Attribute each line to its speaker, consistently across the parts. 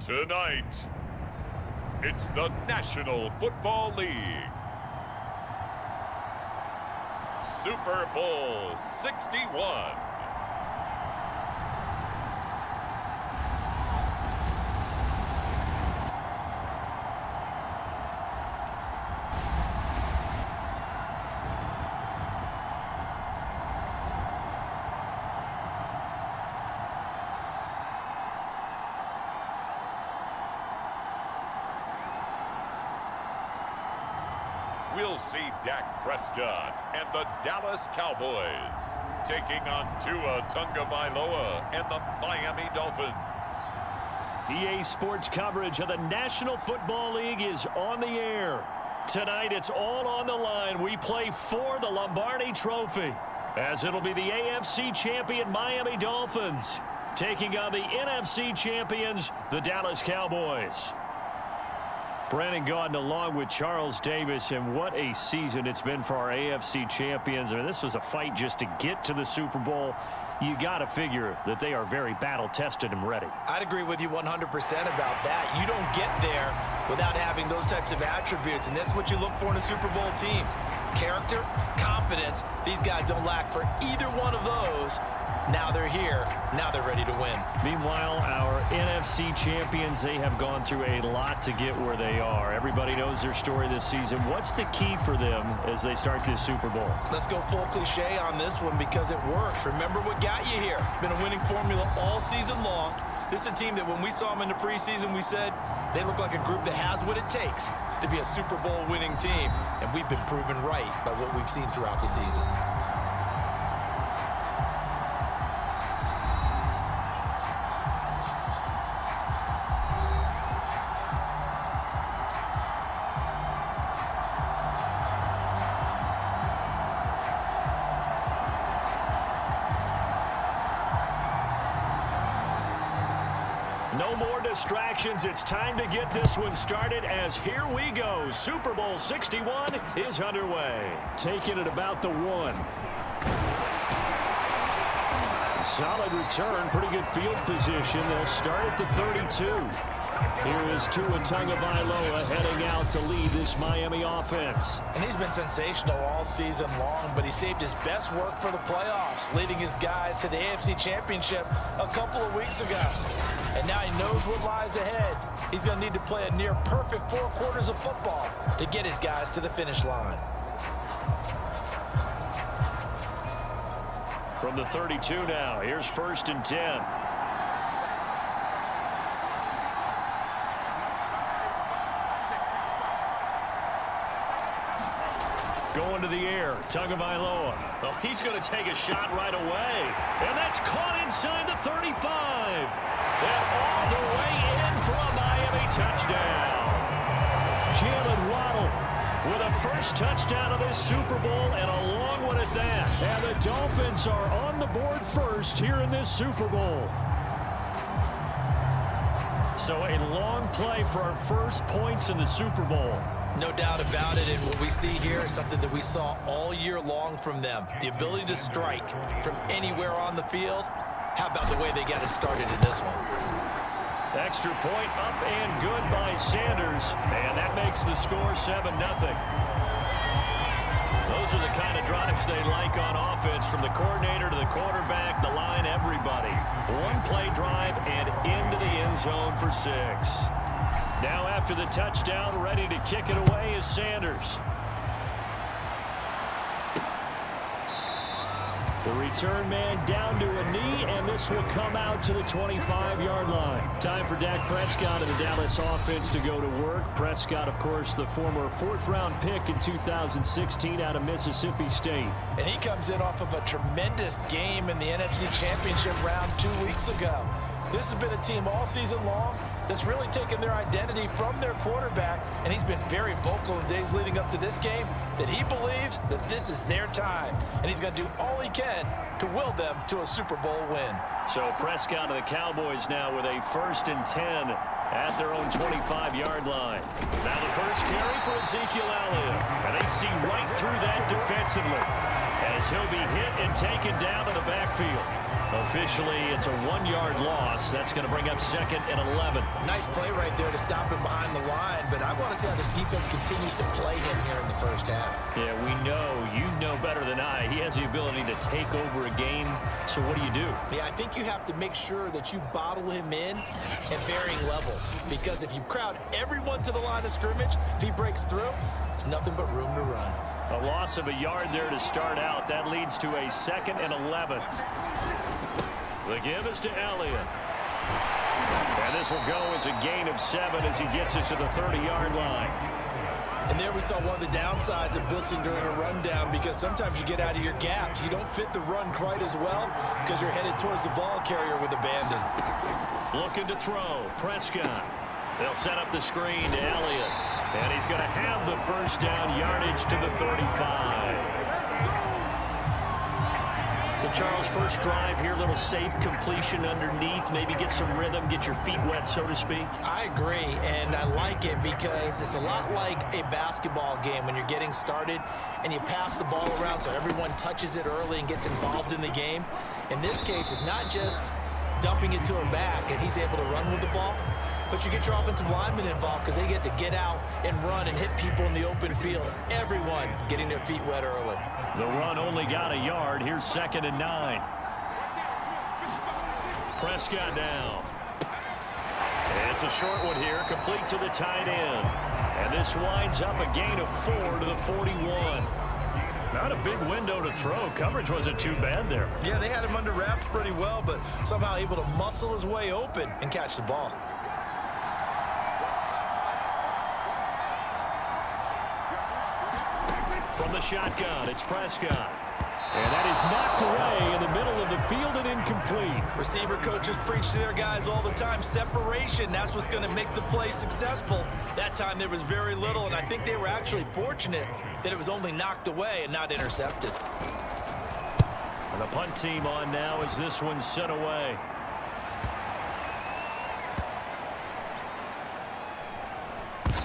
Speaker 1: Tonight, it's the National Football League. Super Bowl 61. We'll see Dak Prescott and the Dallas Cowboys taking on Tua Tagovailoa and the Miami Dolphins.
Speaker 2: EA Sports coverage of the National Football League is on the air. Tonight, it's all on the line. We play for the Lombardi Trophy, as it'll be the AFC champion Miami Dolphins taking on the NFC champions, the Dallas Cowboys. Brandon Gaudin along with Charles Davis, and what a season it's been for our AFC champions. I mean, this was a fight just to get to the Super Bowl. You got to figure that they are very battle-tested and ready.
Speaker 3: I'd agree with you 100% about that. You don't get there without having those types of attributes, and that's what you look for in a Super Bowl team. Character, confidence. These guys don't lack for either one of those. Now they're here. Now they're ready to win.
Speaker 2: Meanwhile, our NFC champions, they have gone through a lot to get where they are. Everybody knows their story this season. What's the key for them as they start this Super Bowl?
Speaker 3: Let's go full cliche on this one because it works. Remember what got you here. Been a winning formula all season long. This is a team that when we saw them in the preseason, we said they look like a group that has what it takes to be a Super Bowl winning team. And we've been proven right by what we've seen throughout the season.
Speaker 2: No more distractions. It's time to get this one started as here we go. Super Bowl 61 is underway. Taking it about the 1. Solid return. Pretty good field position. They'll start at the 32. Here is Tua Tagovailoa heading out to lead this Miami offense.
Speaker 3: And he's been sensational all season long, but he saved his best work for the playoffs, leading his guys to the AFC Championship a couple of weeks ago. And now he knows what lies ahead. He's going to need to play a near-perfect 4 quarters of football to get his guys to the finish line.
Speaker 2: From the 32 now, here's 1st and 10. Going to the air, Tagovailoa. Oh, he's going to take a shot right away. And that's caught inside the 35. And all the way in for a Miami touchdown. Jalen Waddle with a first touchdown of this Super Bowl, and a long one at that. And the Dolphins are on the board first here in this Super Bowl. So a long play for our first points in the Super Bowl.
Speaker 3: No doubt about it, and what we see here is something that we saw all year long from them. The ability to strike from anywhere on the field. How about the way they got it started in this one?
Speaker 2: Extra point up and good by Sanders, and that makes the score 7-0. Those are the kind of drives they like on offense, from the coordinator to the quarterback, the line, everybody. One play drive and into the end zone for 6. Now after the touchdown, ready to kick it away is Sanders. The return man down to a knee, and this will come out to the 25-yard line. Time for Dak Prescott and the Dallas offense to go to work. Prescott, of course, the former 4th-round pick in 2016 out of Mississippi State.
Speaker 3: And he comes in off of a tremendous game in the NFC Championship round 2 weeks ago. This has been a team all season long that's really taken their identity from their quarterback, and he's been very vocal in the days leading up to this game that he believes that this is their time, and he's going to do all he can to will them to a Super Bowl win.
Speaker 2: So Prescott of the Cowboys now with a 1st and 10 at their own 25-yard line. Now the first carry for Ezekiel Elliott. And they see right through that defensively as he'll be hit and taken down in the backfield. Officially, it's a 1-yard loss. That's going to bring up 2nd and 11.
Speaker 3: Nice play right there to stop him behind the line, but I want to see how this defense continues to play him here in the first half.
Speaker 2: Yeah, we know. You know better than I. He has the ability to take over a game. So what do you do?
Speaker 3: Yeah, I think you have to make sure that you bottle him in at varying levels, because if you crowd everyone to the line of scrimmage, if he breaks through, there's nothing but room to run.
Speaker 2: A loss of a yard there to start out. That leads to a 2nd and 11. The give is to Elliott. And this will go as a gain of 7 as he gets it to the 30-yard line.
Speaker 3: And there we saw one of the downsides of blitzing during a rundown, because sometimes you get out of your gaps. You don't fit the run quite as well because you're headed towards the ball carrier with abandon.
Speaker 2: Looking to throw. Prescott. They'll set up the screen to Elliott. And he's going to have the first down, yardage to the 35. So Charles, first drive here, little safe completion underneath, maybe get some rhythm, get your feet wet, so to speak.
Speaker 3: I agree, and I like it because it's a lot like a basketball game when you're getting started and you pass the ball around so everyone touches it early and gets involved in the game. In this case, it's not just dumping it to him back and he's able to run with the ball, but you get your offensive linemen involved because they get to get out and run and hit people in the open field. Everyone getting their feet wet early.
Speaker 2: The run only got a yard. Here's 2nd and 9. Prescott down. It's a short one here, complete to the tight end. And this winds up a gain of 4 to the 41. Not a big window to throw. Coverage wasn't too bad there.
Speaker 3: Yeah, they had him under wraps pretty well, but somehow able to muscle his way open and catch the ball.
Speaker 2: From the shotgun, it's Prescott. And that is knocked away in the middle of the field and incomplete.
Speaker 3: Receiver coaches preach to their guys all the time. Separation, that's what's going to make the play successful. That time there was very little, and I think they were actually fortunate that it was only knocked away and not intercepted.
Speaker 2: And the punt team on now as this one's sent away.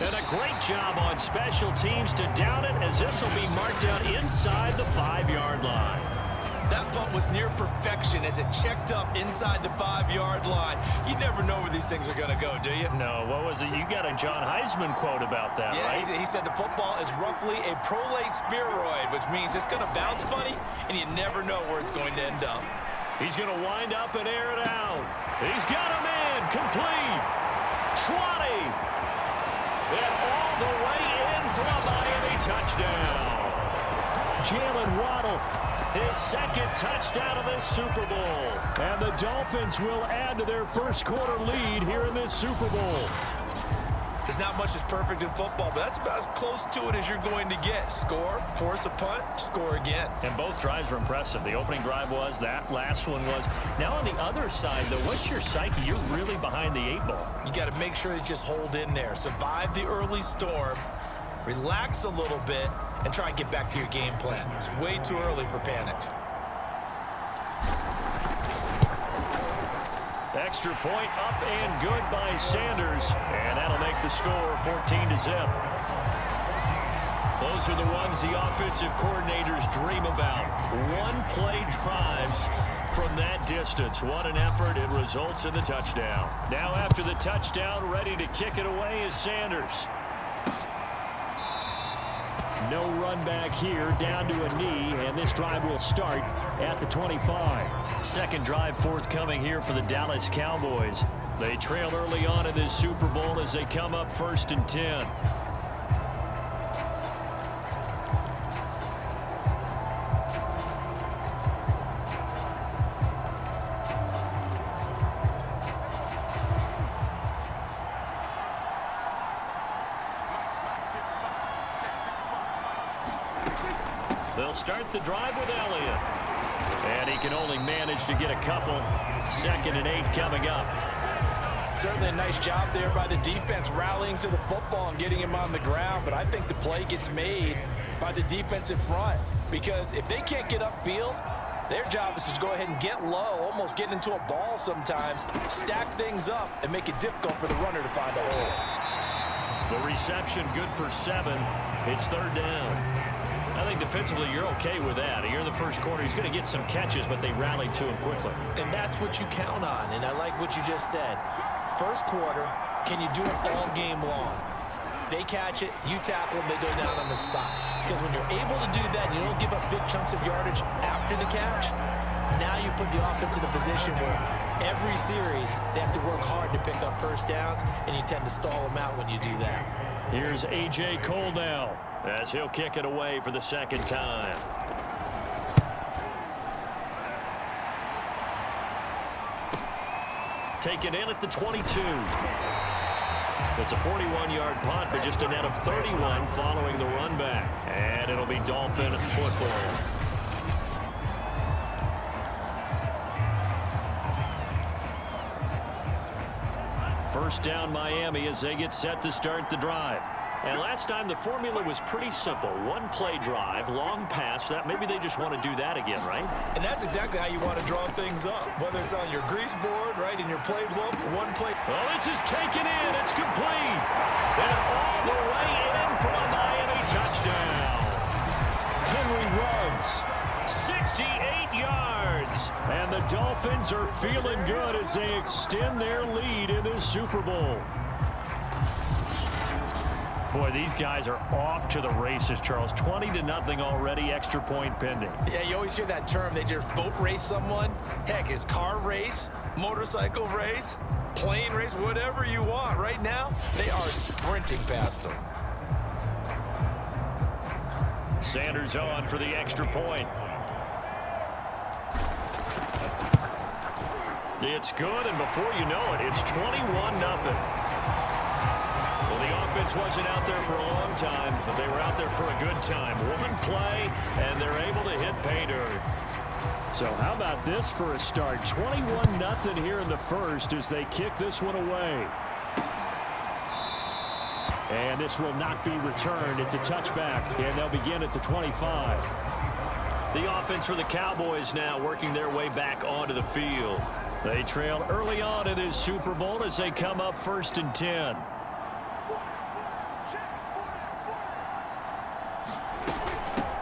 Speaker 2: And a great job on special teams to down it, as this will be marked down inside the 5-yard line.
Speaker 3: That punt was near perfection as it checked up inside the 5-yard line. You never know where these things are going to go, do you?
Speaker 2: No, what was it? You got a John Heisman quote about that, right?
Speaker 3: Yeah, he said the football is roughly a prolate spheroid, which means it's going to bounce funny, and you never know where it's going to end up.
Speaker 2: He's going to wind up and air it out. He's got him in, complete. 20. And all the way in for a Miami touchdown. Jalen Waddle, his 2nd touchdown of this Super Bowl. And the Dolphins will add to their first quarter lead here in this Super Bowl.
Speaker 3: There's not much that's perfect in football, but that's about as close to it as you're going to get. Score, force a punt, score again.
Speaker 2: And both drives were impressive. The opening drive was, that last one was. Now on the other side, though, what's your psyche? You're really behind the 8 ball.
Speaker 3: You got to make sure you just hold in there. Survive the early storm, relax a little bit, and try and get back to your game plan. It's way too early for panic.
Speaker 2: Extra point up and good by Sanders. And that'll make the score 14-0. Those are the ones the offensive coordinators dream about. One-play drives from that distance. What an effort. It results in the touchdown. Now after the touchdown, ready to kick it away is Sanders. No run back here, down to a knee, and this drive will start at the 25. Second drive forthcoming here for the Dallas Cowboys. They trail early on in this Super Bowl as they come up 1st and 10. They'll start the drive with Elliott. And he can only manage to get a couple. 2nd and 8 coming up.
Speaker 3: Certainly a nice job there by the defense rallying to the football and getting him on the ground. But I think the play gets made by the defensive front, because if they can't get upfield, Their job is to go ahead and get low, almost get into a ball sometimes, stack things up, and make it difficult for the runner to find a hole.
Speaker 2: The reception good for 7. It's 3rd down. I think defensively you're okay with that. Here in the first quarter, he's going to get some catches, but they rallied to him quickly.
Speaker 3: And that's what you count on, and I like what you just said. First quarter, can you do it all game long? They catch it, you tackle them, they go down on the spot. Because when you're able to do that, and you don't give up big chunks of yardage after the catch, now you put the offense in a position where every series they have to work hard to pick up first downs, and you tend to stall them out when you do that.
Speaker 2: Here's A.J. Cole now, as he'll kick it away for the 2nd time. Taken in at the 22. It's a 41-yard punt, but just a net of 31 following the run back. And it'll be Dolphin football. First down Miami as they get set to start the drive. And last time the formula was pretty simple. One play drive, long pass. That maybe they just want to do that again, right?
Speaker 3: And that's exactly how you want to draw things up. Whether it's on your grease board, right, in your playbook, one play.
Speaker 2: Well, this is taken in. It's complete. And all the way in for a Miami touchdown. Henry runs 68 yards. And the Dolphins are feeling good as they extend their lead in this Super Bowl. Boy, these guys are off to the races, Charles. 20-0 already, extra point pending.
Speaker 3: Yeah, you always hear that term. They just boat race someone. Heck, it's car race, motorcycle race, plane race, whatever you want. Right now, they are sprinting past them.
Speaker 2: Sanders on for the extra point. It's good, and before you know it, it's 21-0. Well, the offense wasn't out there for a long time, but they were out there for a good time. One play, and they're able to hit pay dirt. So how about this for a start? 21-0 here in the first as they kick this one away. And this will not be returned. It's a touchback, and they'll begin at the 25. The offense for the Cowboys now working their way back onto the field. They trail early on in this Super Bowl as they come up 1st and 10.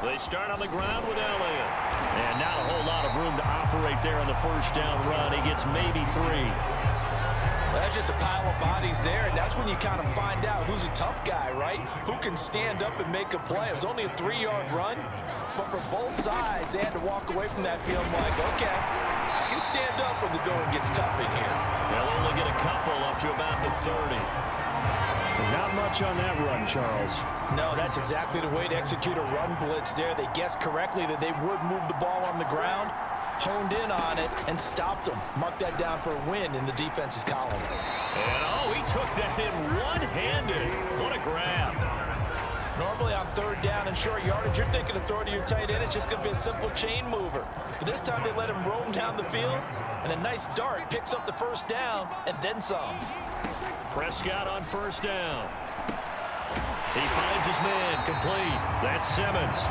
Speaker 2: They start on the ground with Elliott. And not a whole lot of room to operate there on the first down run. He gets maybe 3.
Speaker 3: Well, that's just a pile of bodies there, and that's when you kind of find out who's a tough guy, right? Who can stand up and make a play. It was only a 3-yard run, but for both sides, they had to walk away from that field like, okay, I can stand up when the going gets tough in here.
Speaker 2: They'll only get a couple up to about the 30. Not much on that run, Charles.
Speaker 3: No, that's exactly the way to execute a run blitz there. They guessed correctly that they would move the ball on the ground, honed in on it, and stopped them. Mark that down for a win in the defense's column.
Speaker 2: And, oh, he took that in one-handed. What a grab.
Speaker 3: Normally on 3rd down and short yardage, you're thinking of throwing to your tight end. It's just going to be a simple chain mover. But this time they let him roam down the field, and a nice dart picks up the first down and then some.
Speaker 2: Prescott on 1st down. He finds his man complete. That's Simmons.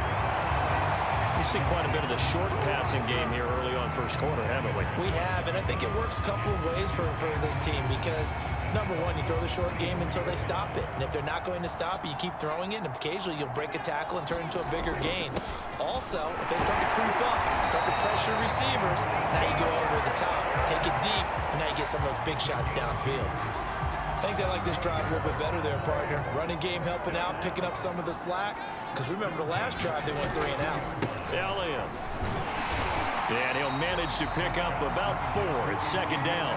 Speaker 2: We've seen quite a bit of the short passing game here early on first quarter, haven't we?
Speaker 3: We have, and I think it works a couple of ways for this team because, number one, you throw the short game until they stop it. And if they're not going to stop it, you keep throwing it, and occasionally you'll break a tackle and turn it into a bigger gain. Also, if they start to creep up, start to pressure receivers, now you go over the top, take it deep, and now you get some of those big shots downfield. I think they like this drive a little bit better there, partner. Running game helping out, picking up some of the slack. Because remember, the last drive, they went 3 and out.
Speaker 2: Elliott. And he'll manage to pick up about 4. It's 2nd down.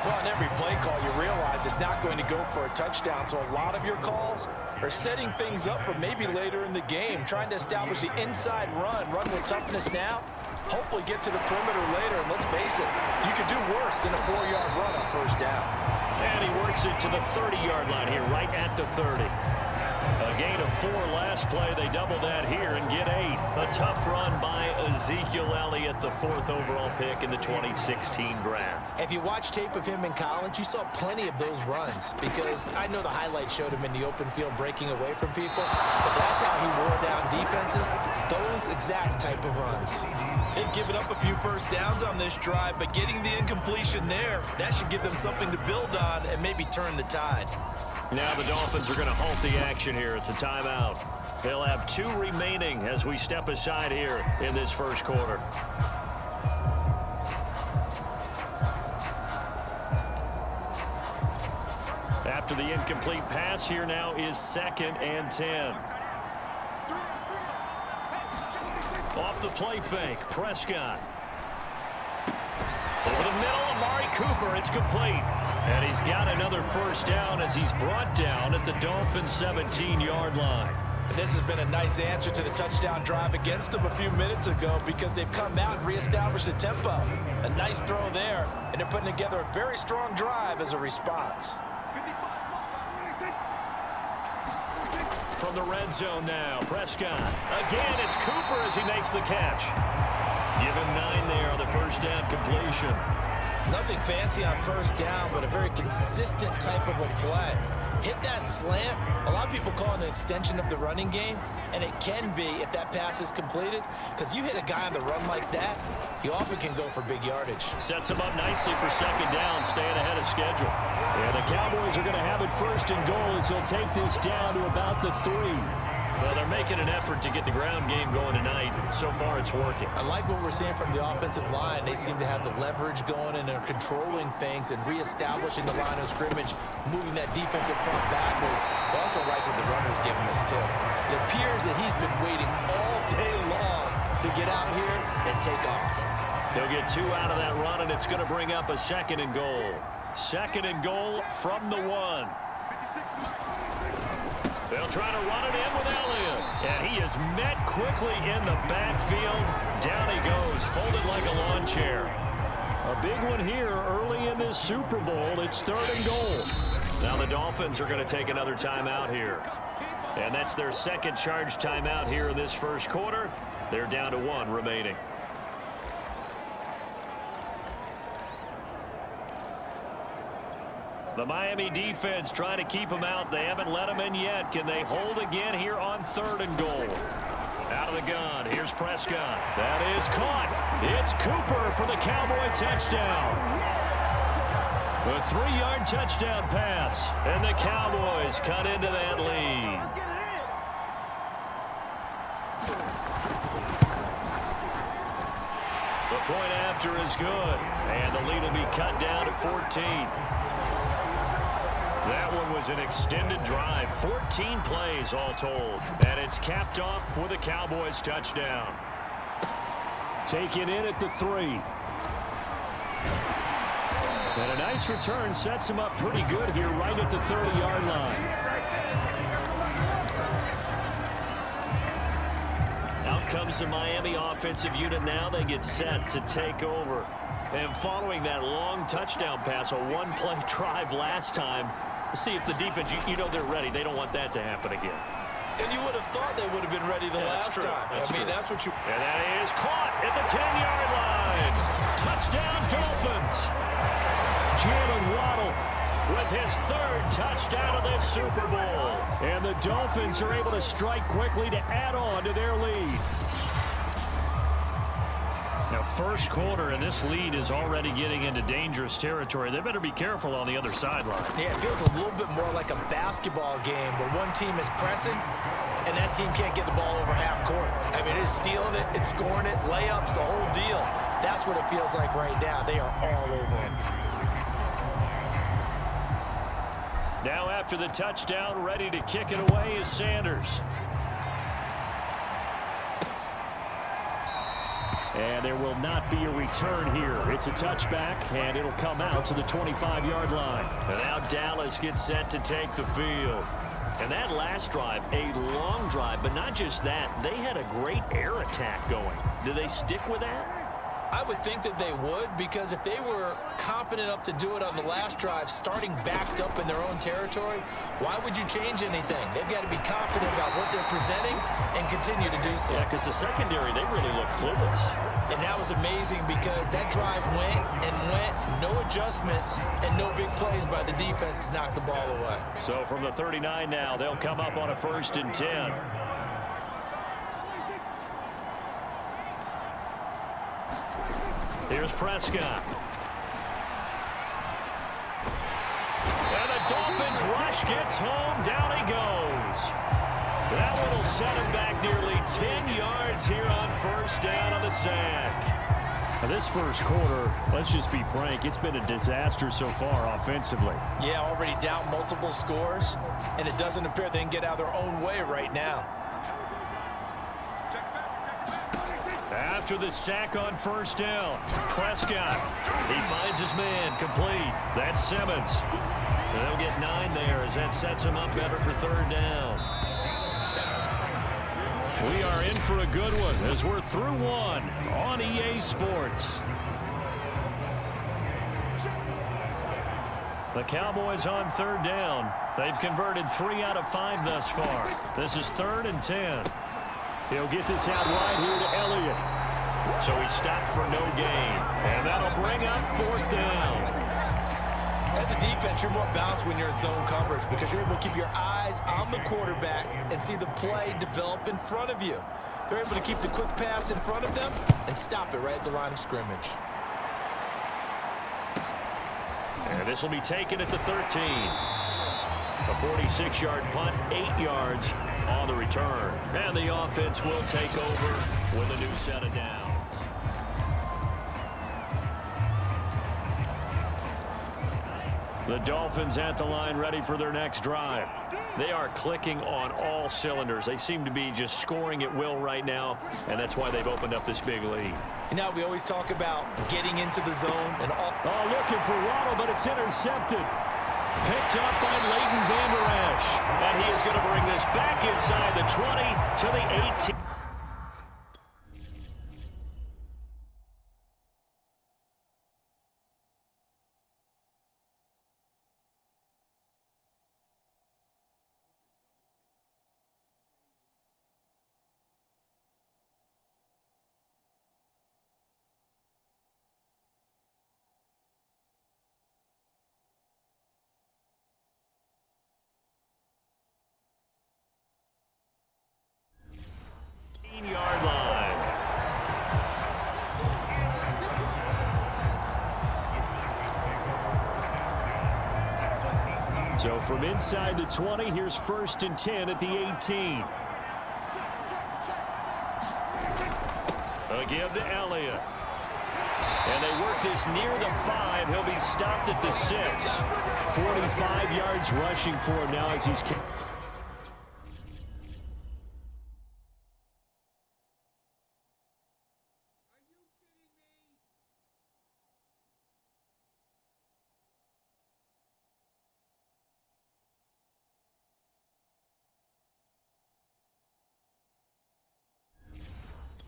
Speaker 3: Well, on every play call, you realize it's not going to go for a touchdown. So a lot of your calls are setting things up for maybe later in the game, trying to establish the inside run with toughness now. Hopefully get to the perimeter later. And let's face it, you could do worse than a 4-yard run on 1st down.
Speaker 2: And he works it to the 30-yard line here, right at the 30. A gain of 4 last play. They double that here and get 8. A tough run by Ezekiel Elliott, the 4th overall pick in the 2016 draft.
Speaker 3: If you watch tape of him in college, you saw plenty of those runs because I know the highlights showed him in the open field breaking away from people, but that's how he wore down defenses, those exact type of runs. They've given up a few first downs on this drive, but getting the incompletion there, that should give them something to build on and maybe turn the tide.
Speaker 2: Now the Dolphins are going to halt the action here. It's a timeout. They'll have 2 remaining as we step aside here in this first quarter. After the incomplete pass, here now is 2nd and 10. Off the play fake, Prescott. Over the middle, Amari Cooper, it's complete. And he's got another first down as he's brought down at the Dolphins' 17-yard line.
Speaker 3: And this has been a nice answer to the touchdown drive against them a few minutes ago because they've come out and reestablished the tempo. A nice throw there, and they're putting together a very strong drive as a response.
Speaker 2: From the red zone now, Prescott. Again, it's Cooper as he makes the catch. Give him 9 there on the first down completion.
Speaker 3: Nothing fancy on first down, but a very consistent type of a play. Hit that slant. A lot of people call it an extension of the running game, and it can be if that pass is completed, because you hit a guy on the run like that, he often can go for big yardage.
Speaker 2: Sets him up nicely for second down, staying ahead of schedule. And the Cowboys are going to have it first and goal as they'll take this down to about the 3. Well, they're making an effort to get the ground game going tonight. So far, it's working.
Speaker 3: I like what we're seeing from the offensive line. They seem to have the leverage going, and they're controlling things and reestablishing the line of scrimmage, moving that defensive front backwards. I also like what the runner's giving us, too. It appears that he's been waiting all day long to get out here and take off.
Speaker 2: They'll get 2 out of that run, and it's going to bring up a 2nd and goal. 2nd and goal from the 1. They'll try to run it in with Elliott. And he is met quickly in the backfield. Down he goes, folded like a lawn chair. A big one here early in this Super Bowl. It's 3rd and goal. Now the Dolphins are going to take another timeout here. And that's their 2nd charge timeout here in this first quarter. They're down to 1 remaining. The Miami defense trying to keep them out. They haven't let them in yet. Can they hold again here on 3rd and goal? Out of the gun. Here's Prescott. That is caught. It's Cooper for the Cowboy touchdown. A 3-yard touchdown pass. And the Cowboys cut into that lead. The point after is good. And the lead will be cut down to 14. That one was an extended drive, 14 plays all told. And it's capped off for the Cowboys touchdown. Taken in at the 3. And a nice return sets him up pretty good here right at the 30-yard line. Out comes the Miami offensive unit now. They get set to take over. And following that long touchdown pass, a 1-play drive last time, see if the defense, you know they're ready. They don't want that to happen again.
Speaker 3: And you would have thought they would have been ready the last time. That's what you...
Speaker 2: And that is caught at the 10-yard line. Touchdown, Dolphins. Jalen Waddle with his 3rd touchdown of this Super Bowl. And the Dolphins are able to strike quickly to add on to their lead. Now, first quarter, and this lead is already getting into dangerous territory. They better be careful on the other sideline.
Speaker 3: Yeah, it feels a little bit more like a basketball game where one team is pressing and that team can't get the ball over half court. I mean, it's stealing it, it's scoring it, layups, the whole deal. That's what it feels like right now. They are all over it.
Speaker 2: Now, after the touchdown, ready to kick it away is Sanders. And there will not be a return here. It's a touchback, and it'll come out to the 25-yard line. And now Dallas gets set to take the field. And that last drive, a long drive, but not just that. They had a great air attack going. Do they stick with that?
Speaker 3: I would think that they would, because if they were confident enough to do it on the last drive, starting backed up in their own territory, why would you change anything? They've got to be confident about what they're presenting and continue to do so.
Speaker 2: Yeah, because the secondary, they really look clueless.
Speaker 3: And that was amazing because that drive went and went, no adjustments, and no big plays by the defense to knock the ball away.
Speaker 2: So from the 39 now, they'll come up on a 1st and 10. Here's Prescott. And the Dolphins rush gets home. Down he goes. That one will set him back nearly 10 yards here on first down on the sack.
Speaker 4: Now this first quarter, let's just be frank, it's been a disaster so far offensively.
Speaker 3: Yeah, already down multiple scores, and it doesn't appear they can get out of their own way right now.
Speaker 2: After the sack on first down, Prescott, he finds his man, complete. That's Simmons. And they'll get 9 there as that sets him up better for third down. We are in for a good one as we're through one on EA Sports. The Cowboys on third down. They've converted 3 out of 5 thus far. This is 3rd and 10. He'll get this out wide here to Elliott. So he stopped for no gain. And that'll bring up 4th down.
Speaker 3: As a defense, you're more balanced when you're in zone coverage because you're able to keep your eyes on the quarterback and see the play develop in front of you. They're able to keep the quick pass in front of them and stop it right at the line of scrimmage.
Speaker 2: And this will be taken at the 13. A 46-yard punt, 8 yards on the return. And the offense will take over with a new set of downs. The Dolphins at the line ready for their next drive. They are clicking on all cylinders. They seem to be just scoring at will right now, and that's why they've opened up this big lead.
Speaker 3: You know, we always talk about getting into the zone and all.
Speaker 2: Oh, looking for Waddle, but it's intercepted. Picked up by Leighton Vander Esch. And he is going to bring this back inside the 20 to the 18. Yard line. So from inside the 20, here's 1st and 10 at the 18. A give to Elliott. And they work this near the 5. He'll be stopped at the 6. 45 yards rushing for him now as he's kicked.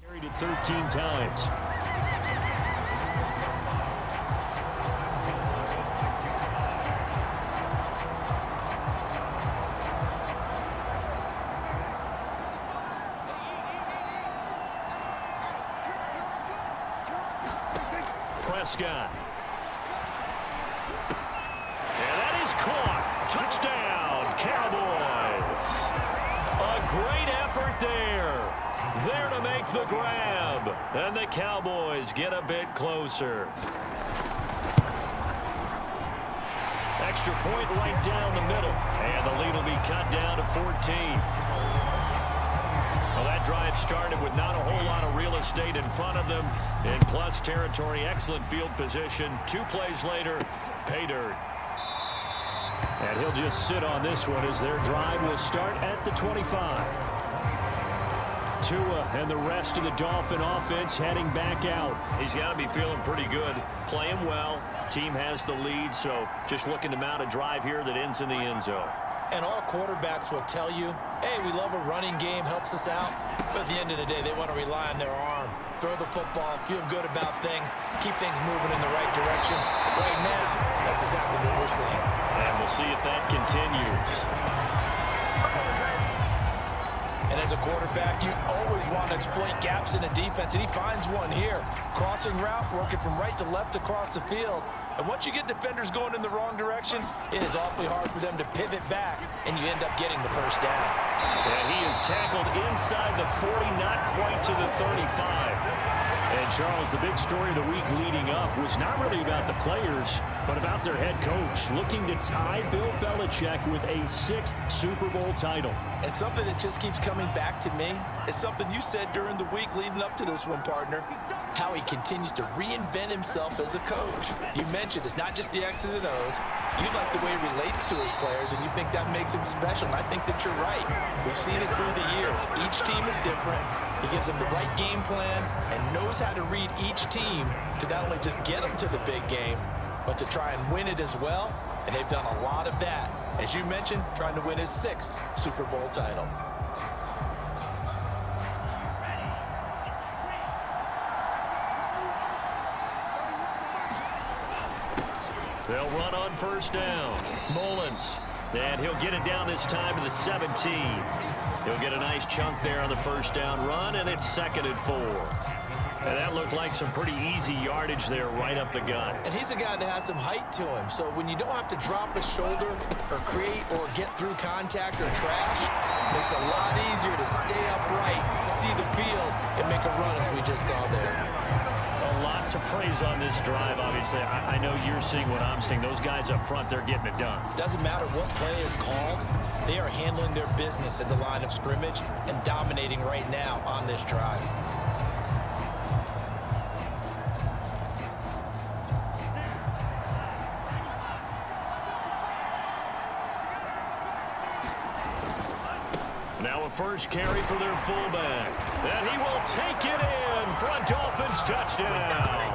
Speaker 2: Carried it 13 times. Prescott. And that is caught. Touchdown, Cowboys. A great effort there. There to make the grab. And the Cowboys get a bit closer. Extra point right down the middle. And the lead will be cut down to 14. Well, that drive started with not a whole lot of real estate in front of them. In plus territory, excellent field position. 2 plays later, pay dirt. And he'll just sit on this one as their drive will start at the 25. Tua and the rest of the Dolphin offense heading back out. He's got to be feeling pretty good. Playing well. Team has the lead, so just looking to mount a drive here that ends in the end zone.
Speaker 3: And all quarterbacks will tell you, hey, we love a running game, helps us out. But at the end of the day, they want to rely on their arm. Throw the football, feel good about things, keep things moving in the right direction. Right now, that's exactly what we're seeing.
Speaker 2: And we'll see if that continues.
Speaker 3: And as a quarterback, you always want to exploit gaps in the defense, and he finds one here. Crossing route, working from right to left across the field. And once you get defenders going in the wrong direction, it is awfully hard for them to pivot back, and you end up getting the first down.
Speaker 2: And he is tackled inside the 40, not quite to the 35.
Speaker 4: And, Charles, the big story of the week leading up was not really about the players, but about their head coach looking to tie Bill Belichick with a 6th Super Bowl title.
Speaker 3: And something that just keeps coming back to me is something you said during the week leading up to this one, partner, how he continues to reinvent himself as a coach. You mentioned it's not just the X's and O's. You like the way he relates to his players, and you think that makes him special, and I think that you're right. We've seen it through the years. Each team is different. He gives them the right game plan and knows how to read each team to not only just get them to the big game, but to try and win it as well. And they've done a lot of that. As you mentioned, trying to win his 6th Super Bowl title.
Speaker 2: They'll run on first down. Mullins. And he'll get it down this time to the 17. He'll get a nice chunk there on the first down run, and it's 2nd and 4. And that looked like some pretty easy yardage there right up the gut.
Speaker 3: And he's a guy that has some height to him, so when you don't have to drop a shoulder or create or get through contact or trash, it makes it a lot easier to stay upright, see the field, and make a run as we just saw there.
Speaker 2: A lot to praise on this drive, obviously. I know you're seeing what I'm seeing. Those guys up front, they're getting it done.
Speaker 3: Doesn't matter what play is called, they are handling their business at the line of scrimmage and dominating right now on this drive.
Speaker 2: Now a first carry for their fullback. And he will take it in for a Dolphins touchdown.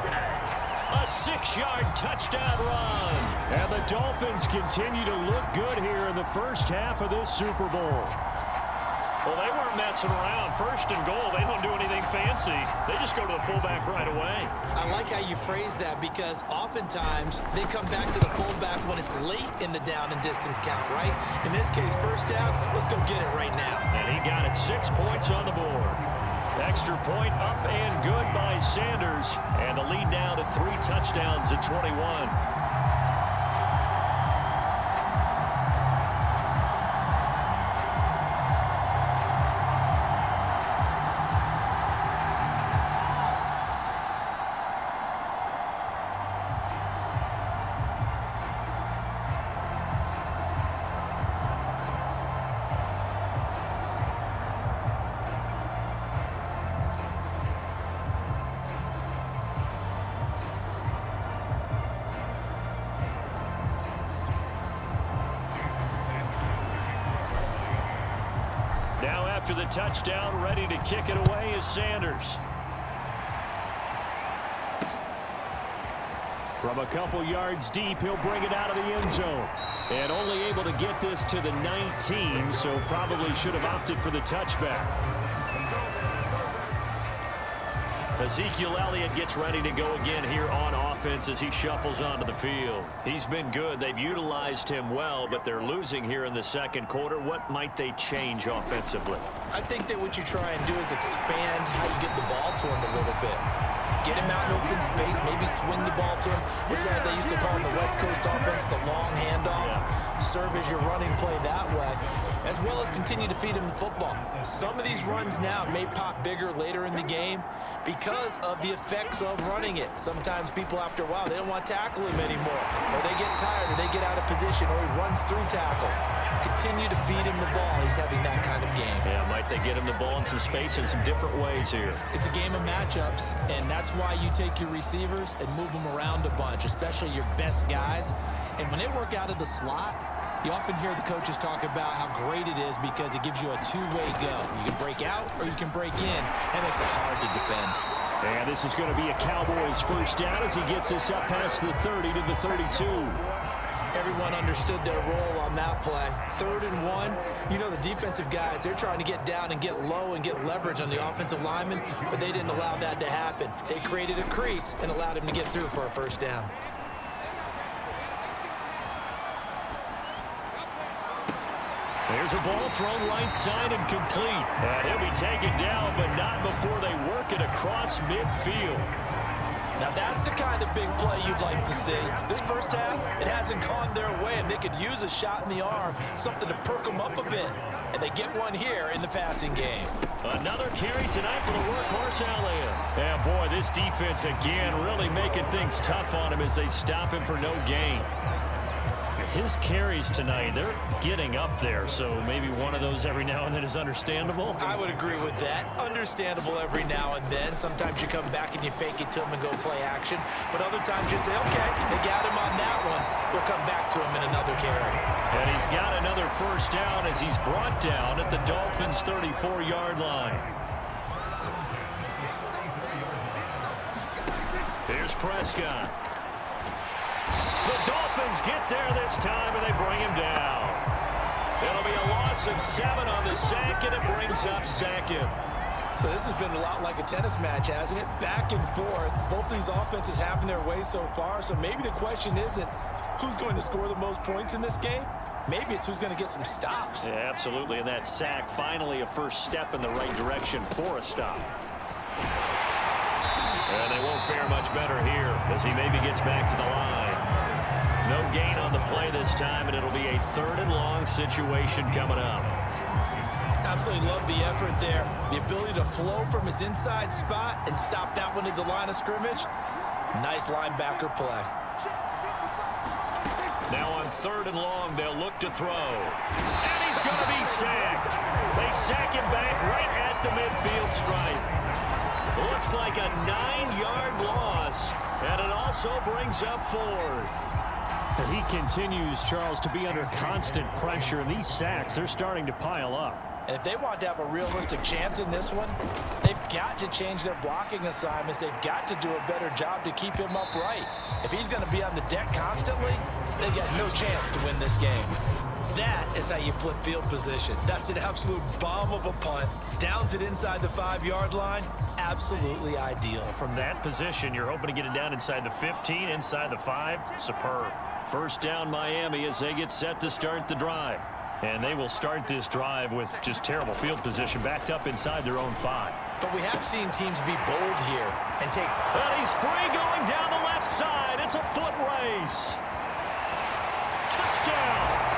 Speaker 2: A 6-yard touchdown run.
Speaker 4: And the Dolphins continue to look good here in the first half of this Super Bowl.
Speaker 2: Well, they weren't messing around. 1st and goal, they don't do anything fancy. They just go to the fullback right away.
Speaker 3: I like how you phrase that because oftentimes they come back to the fullback when it's late in the down and distance count, right? In this case, first down, let's go get it right now.
Speaker 2: And he got it 6 points on the board. Extra point up and good by Sanders. And the lead now to 3 touchdowns at 21. Now after the touchdown, ready to kick it away is Sanders.
Speaker 4: From a couple yards deep, he'll bring it out of the end zone. And only able to get this to the 19, so probably should have opted for the touchback.
Speaker 2: Ezekiel Elliott gets ready to go again here on offense as he shuffles onto the field. He's been good. They've utilized him well, but they're losing here in the 2nd quarter. What might they change offensively?
Speaker 3: I think that what you try and do is expand how you get the ball to him a little bit. Get him out in open space, maybe swing the ball to him. What's that they used to call in the West Coast offense, the long handoff? Yeah. Serve as your running play that way, as well as continue to feed him the football. Some of these runs now may pop bigger later in the game because of the effects of running it. Sometimes people, after a while, they don't want to tackle him anymore, or they get tired, or they get out of position, or he runs through tackles. Continue to feed him the ball. He's having that kind of game.
Speaker 2: Yeah, might they get him the ball in some space in some different ways here?
Speaker 3: It's a game of matchups, and that's why you take your receivers and move them around a bunch, especially your best guys. And when they work out of the slot, you often hear the coaches talk about how great it is because it gives you a two-way go. You can break out or you can break in. That makes it hard to defend.
Speaker 4: And this is going to be a Cowboys first down as he gets this up past the 30 to the 32.
Speaker 3: Everyone understood their role on that play. 3rd and 1. You know, the defensive guys, they're trying to get down and get low and get leverage on the offensive lineman, but they didn't allow that to happen. They created a crease and allowed him to get through for a first down.
Speaker 2: There's a ball thrown right side and complete. And he'll be taken down, but not before they work it across midfield.
Speaker 3: Now that's the kind of big play you'd like to see. This first half, it hasn't gone their way, and they could use a shot in the arm, something to perk them up a bit. And they get one here in the passing game.
Speaker 2: Another carry tonight for the workhorse Elliott. And boy, this defense again really making things tough on him as they stop him for no gain. His carries tonight, they're getting up there, so maybe one of those every now and then is understandable.
Speaker 3: I would agree with that. Understandable every now and then. Sometimes you come back and you fake it to him and go play action. But other times you say, okay, they got him on that one. We'll come back to him in another carry.
Speaker 2: And he's got another first down as he's brought down at the Dolphins' 34-yard line. Here's Prescott. The Dolphins get there this time, and they bring him down. It'll be a loss of 7 on the sack, and it brings up second.
Speaker 3: So this has been a lot like a tennis match, hasn't it? Back and forth. Both these offenses having their way so far, so maybe the question isn't who's going to score the most points in this game. Maybe it's who's going to get some stops.
Speaker 2: Yeah, absolutely, and that sack finally a first step in the right direction for a stop. And they won't fare much better here as he maybe gets back to the line. No gain on the play this time, and it'll be a 3rd and long situation coming up.
Speaker 3: Absolutely love the effort there. The ability to flow from his inside spot and stop that one at the line of scrimmage. Nice linebacker play.
Speaker 2: Now on 3rd and long, they'll look to throw. And he's going to be sacked. They sack him back right at the midfield stripe. Looks like a 9-yard loss, and it also brings up 4th.
Speaker 4: He continues, Charles, to be under constant pressure, and these sacks, they're starting to pile up.
Speaker 3: And if they want to have a realistic chance in this one, they've got to change their blocking assignments. They've got to do a better job to keep him upright. If he's going to be on the deck constantly, they've got no chance to win this game. That is how you flip field position. That's an absolute bomb of a punt. Downs it inside the 5-yard line. Absolutely ideal.
Speaker 2: From that position, you're hoping to get it down inside the 15, inside the 5. Superb. First down Miami as they get set to start the drive. And they will start this drive with just terrible field position backed up inside their own 5.
Speaker 3: But we have seen teams be bold here and take...
Speaker 2: And he's free going down the left side. It's a foot race. Touchdown.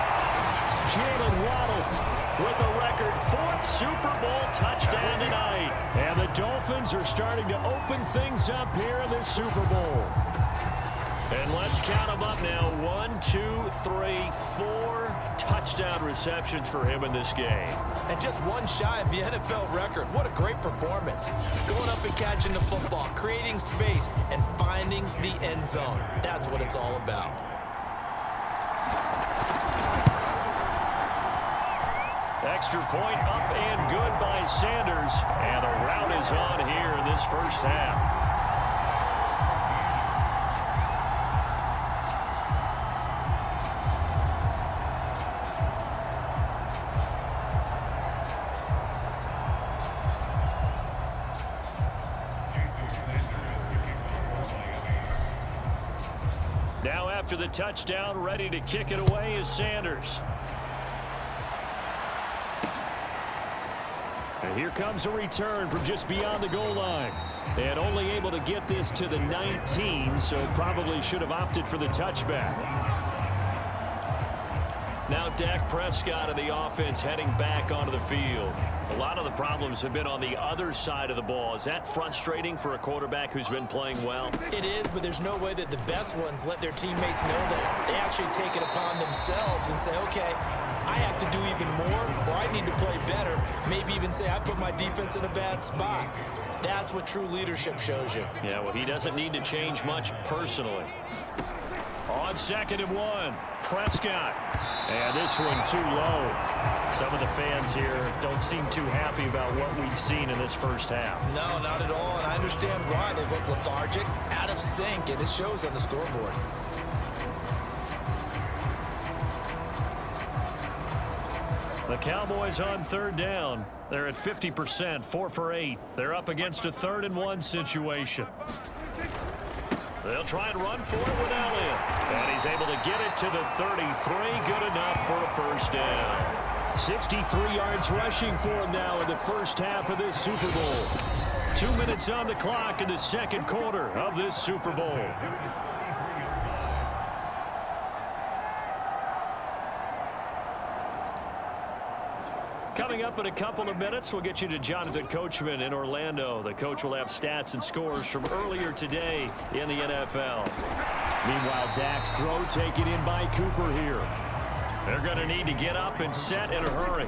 Speaker 2: Jalen Waddle with a record 4th Super Bowl touchdown tonight. And the Dolphins are starting to open things up here in this Super Bowl. And let's count them up now. 1, 2, 3, 4 touchdown receptions for him in this game.
Speaker 3: And just one shy of the NFL record. What a great performance. Going up and catching the football, creating space, and finding the end zone. That's what it's all about.
Speaker 2: Extra point up and good by Sanders. And the route is on here in this first half. Now after the touchdown, ready to kick it away is Sanders. And here comes a return from just beyond the goal line. And only able to get this to the 19, so probably should have opted for the touchback. Now Dak Prescott of the offense heading back onto the field. A lot of the problems have been on the other side of the ball. Is that frustrating for a quarterback who's been playing well?
Speaker 3: It is, but there's no way that the best ones let their teammates know that. They actually take it upon themselves and say, okay, I have to do even more, or I need to play better. Maybe even say I put my defense in a bad spot. That's what true leadership shows you.
Speaker 2: Yeah, well, he doesn't need to change much personally. On 2nd and 1, Prescott. And this one too low. Some of the fans here don't seem too happy about what we've seen in this first half.
Speaker 3: No, not at all, and I understand why. They look lethargic, out of sync, and it shows on the scoreboard.
Speaker 2: The Cowboys on 3rd down. They're at 50%, 4 for 8. They're up against a 3rd and 1 situation. They'll try and run for it with Elliott. And he's able to get it to the 33. Good enough for a first down. 63 yards rushing for him now in the first half of this Super Bowl. 2 minutes on the clock in the second quarter of this Super Bowl. Coming up in a couple of minutes, we'll get you to Jonathan Coachman in Orlando. The coach will have stats and scores from earlier today in the NFL.
Speaker 4: Meanwhile, Dak's throw taken in by Cooper here.
Speaker 2: They're going to need to get up and set in a hurry.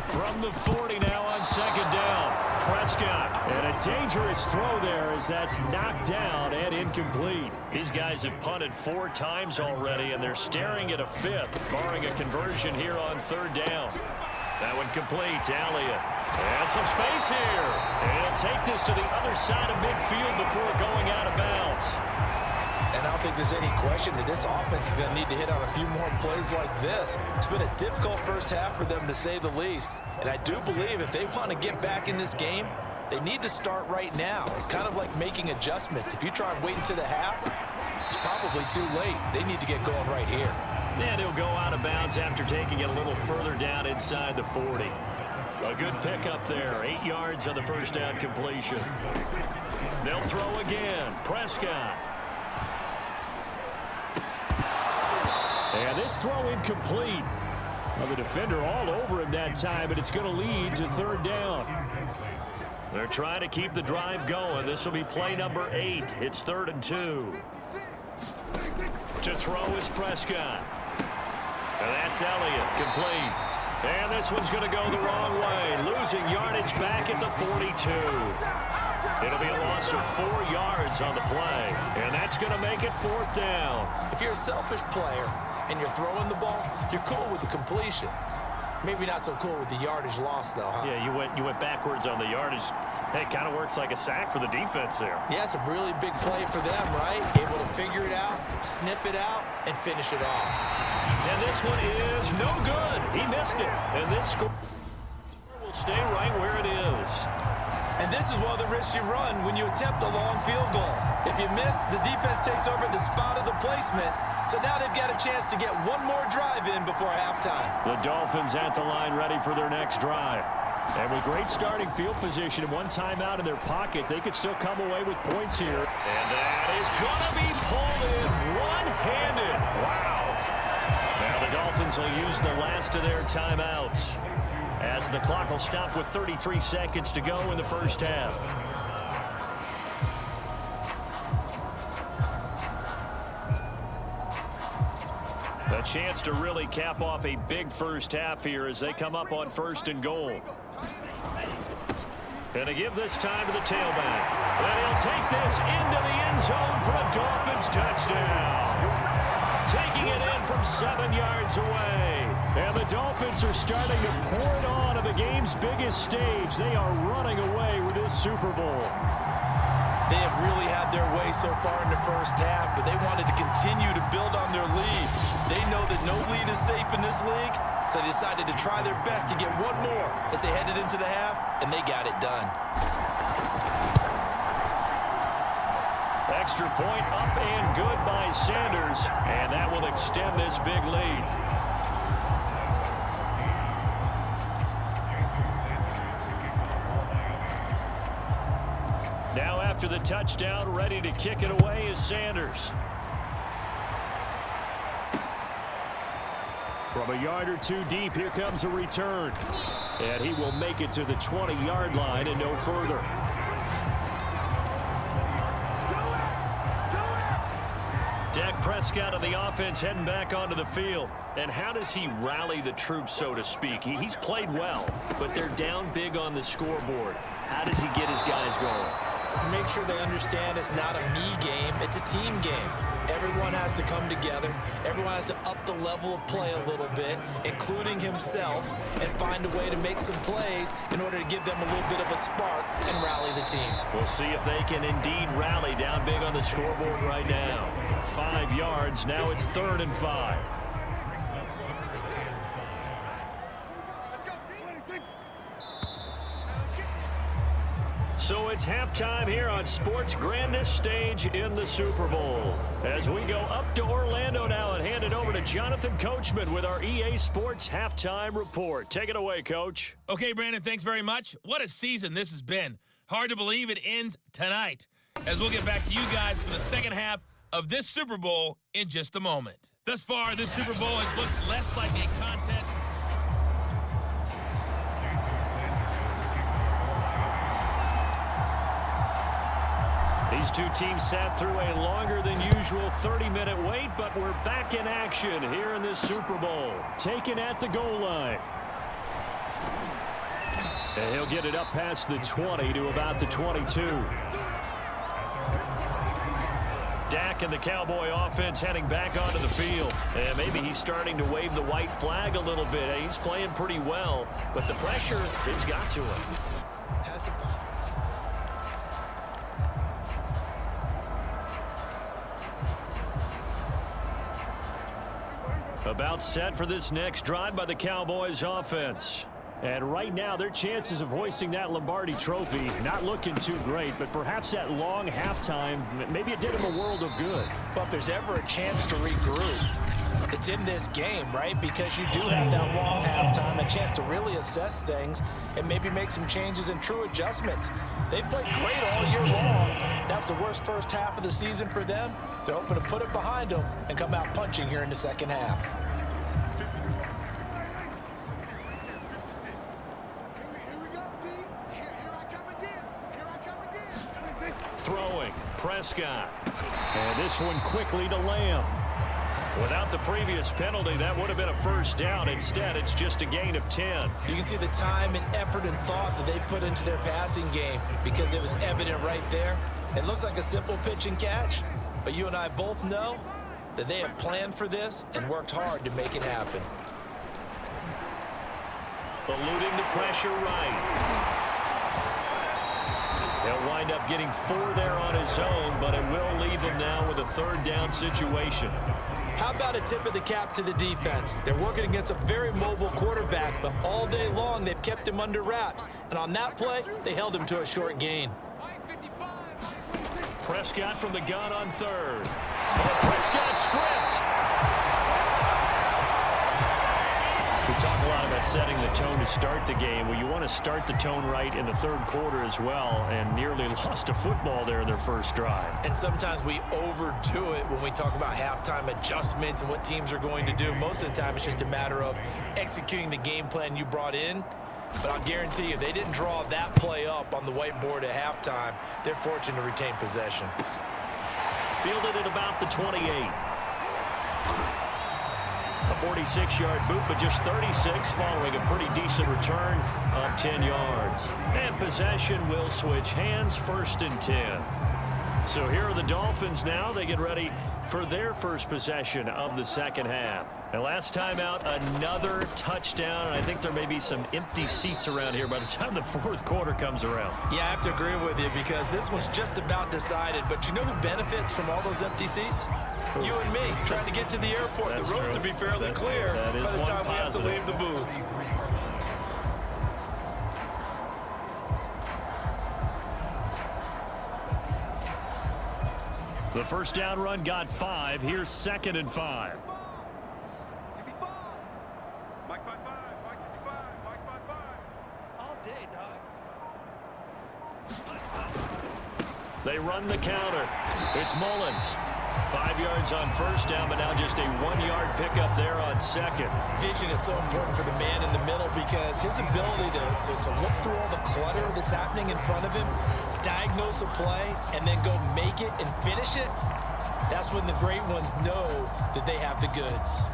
Speaker 2: From the 40 now on second down. Prescott.
Speaker 4: And a dangerous throw there as that's knocked down and incomplete.
Speaker 2: These guys have punted 4 times already, and they're staring at a 5th, barring a conversion here on third down. That one complete to Elliott. And some space here. And he'll take this to the other side of midfield before going out of bounds.
Speaker 3: And I don't think there's any question that this offense is going to need to hit on a few more plays like this. It's been a difficult first half for them, to say the least. And I do believe if they want to get back in this game, they need to start right now. It's kind of like making adjustments. If you try and wait until the half, it's probably too late. They need to get going right here.
Speaker 2: And he'll go out of bounds after taking it a little further down inside the 40. A good pickup there. 8 yards on the first down completion. They'll throw again. Prescott.
Speaker 4: And this throw incomplete. Well, the defender all over him that time, but it's going to lead to third down.
Speaker 2: They're trying to keep the drive going. This will be play number 8. It's 3rd and 2. To throw is Prescott. And that's Elliott, complete. And this one's going to go the wrong way. Losing yardage back at the 42. It'll be a loss of 4 yards on the play. And that's going to make it 4th down.
Speaker 3: If you're a selfish player and you're throwing the ball, you're cool with the completion. Maybe not so cool with the yardage loss, though, huh?
Speaker 2: Yeah, you went backwards on the yardage. It kind of works like a sack for the defense there.
Speaker 3: Yeah, it's a really big play for them, right? Able to figure it out, sniff it out, and finish it off.
Speaker 2: And this one is no good. He missed it. And this score will stay right where it is.
Speaker 3: And this is one of the risks you run when you attempt a long field goal. If you miss, the defense takes over at the spot of the placement. So now they've got a chance to get one more drive in before halftime.
Speaker 4: The Dolphins at the line ready for their next drive. And with great starting field position and one timeout in their pocket, they could still come away with points here.
Speaker 2: And that is going to be pulled in one-handed. Wow. Now the Dolphins will use the last of their timeouts, as the clock will stop with 33 seconds to go in the first half. A chance to really cap off a big first half here as they come up on 1st and goal. And to give this time to the tailback. And he'll take this into the end zone for a Dolphins touchdown. Taking it in from 7 yards away.
Speaker 4: And the Dolphins are starting to pour it on at the game's biggest stage. They are running away with this Super Bowl.
Speaker 3: They have really had their way so far in the first half, but they wanted to continue to build on their lead. They know that no lead is safe in this league, so they decided to try their best to get one more as they headed into the half, and they got it done.
Speaker 2: Extra point up and good by Sanders, and that will extend this big lead. Now after the touchdown, ready to kick it away is Sanders.
Speaker 4: From a yard or two deep, here comes a return. And he will make it to the 20-yard line and no further.
Speaker 2: Dak Prescott of the offense heading back onto the field. And how does he rally the troops, so to speak? He's played well, but they're down big on the scoreboard. How does he get his guys going?
Speaker 3: To make sure they understand it's not a me game, it's a team game. Everyone has to come together. Everyone has to up the level of play a little bit, including himself, and find a way to make some plays in order to give them a little bit of a spark and rally the team.
Speaker 2: We'll see if they can indeed rally down big on the scoreboard right now. 5 yards. Now it's 3rd and 5. So it's halftime here on sports' grandest stage in the Super Bowl. As we go up to Orlando now and hand it over to Jonathan Coachman with our EA Sports Halftime Report. Take it away, Coach.
Speaker 5: Okay, Brandon, thanks very much. What a season this has been. Hard to believe it ends tonight, as we'll get back to you guys for the second half of this Super Bowl in just a moment. Thus far, this Super Bowl has looked less like a contest.
Speaker 2: These two teams sat through a longer than usual 30-minute wait, but we're back in action here in this Super Bowl. Taken at the goal line. And he'll get it up past the 20 to about the 22. Dak and the Cowboy offense heading back onto the field. And maybe he's starting to wave the white flag a little bit. He's playing pretty well, but the pressure, it's got to him. About set for this next drive by the Cowboys offense. And right now, their chances of hoisting that Lombardi trophy not looking too great, but perhaps that long halftime, maybe it did him a world of good.
Speaker 3: Well, if there's ever a chance to regroup, it's in this game, right? Because you do have that long halftime, a chance to really assess things and maybe make some changes and true adjustments. They've played great all year long. That was the worst first half of the season for them. They're hoping to put it behind them and come out punching here in the second half.
Speaker 2: Throwing, Prescott. And this one quickly to Lamb. Without the previous penalty, that would have been a first down. Instead, it's just a gain of 10.
Speaker 3: You can see the time and effort and thought that they put into their passing game because it was evident right there. It looks like a simple pitch and catch, but you and I both know that they have planned for this and worked hard to make it happen.
Speaker 2: Eluding the pressure right. He'll wind up getting 4 there on his own, but it will leave him now with a third down situation.
Speaker 3: How about a tip of the cap to the defense? They're working against a very mobile quarterback, but all day long they've kept him under wraps. And on that play, they held him to a short gain.
Speaker 2: Prescott from the gun on third. Oh, Prescott stripped. We talk a lot about setting the tone to start the game. Well, you want to start the tone right in the third quarter as well, and nearly lost a football there in their first drive.
Speaker 3: And sometimes we overdo it when we talk about halftime adjustments and what teams are going to do. Most of the time, it's just a matter of executing the game plan you brought in. But I'll guarantee you, they didn't draw that play up on the whiteboard at halftime. They're fortunate to retain possession.
Speaker 2: Fielded at about the 28. A 46-yard boot, but just 36 following a pretty decent return of 10 yards. And possession will switch hands, 1st and 10. So here are the Dolphins now. They get ready for their first possession of the second half. And last time out, another touchdown. And I think there may be some empty seats around here by the time the fourth quarter comes around.
Speaker 3: Yeah, I have to agree with you because this one's just about decided. But you know who benefits from all those empty seats? You and me, trying to get to the airport.
Speaker 2: That's
Speaker 3: the roads
Speaker 2: true.
Speaker 3: will be fairly clear by the time we have to leave the booth.
Speaker 2: The first down run got 5. Here's 2nd and 5. They run the counter. It's Mullins. 5 yards on first down, but now just a 1-yard pickup there on second.
Speaker 3: Vision is so important for the man in the middle because his ability to look through all the clutter that's happening in front of him, diagnose a play, and then go make it and finish it, that's when the great ones know that they have the goods.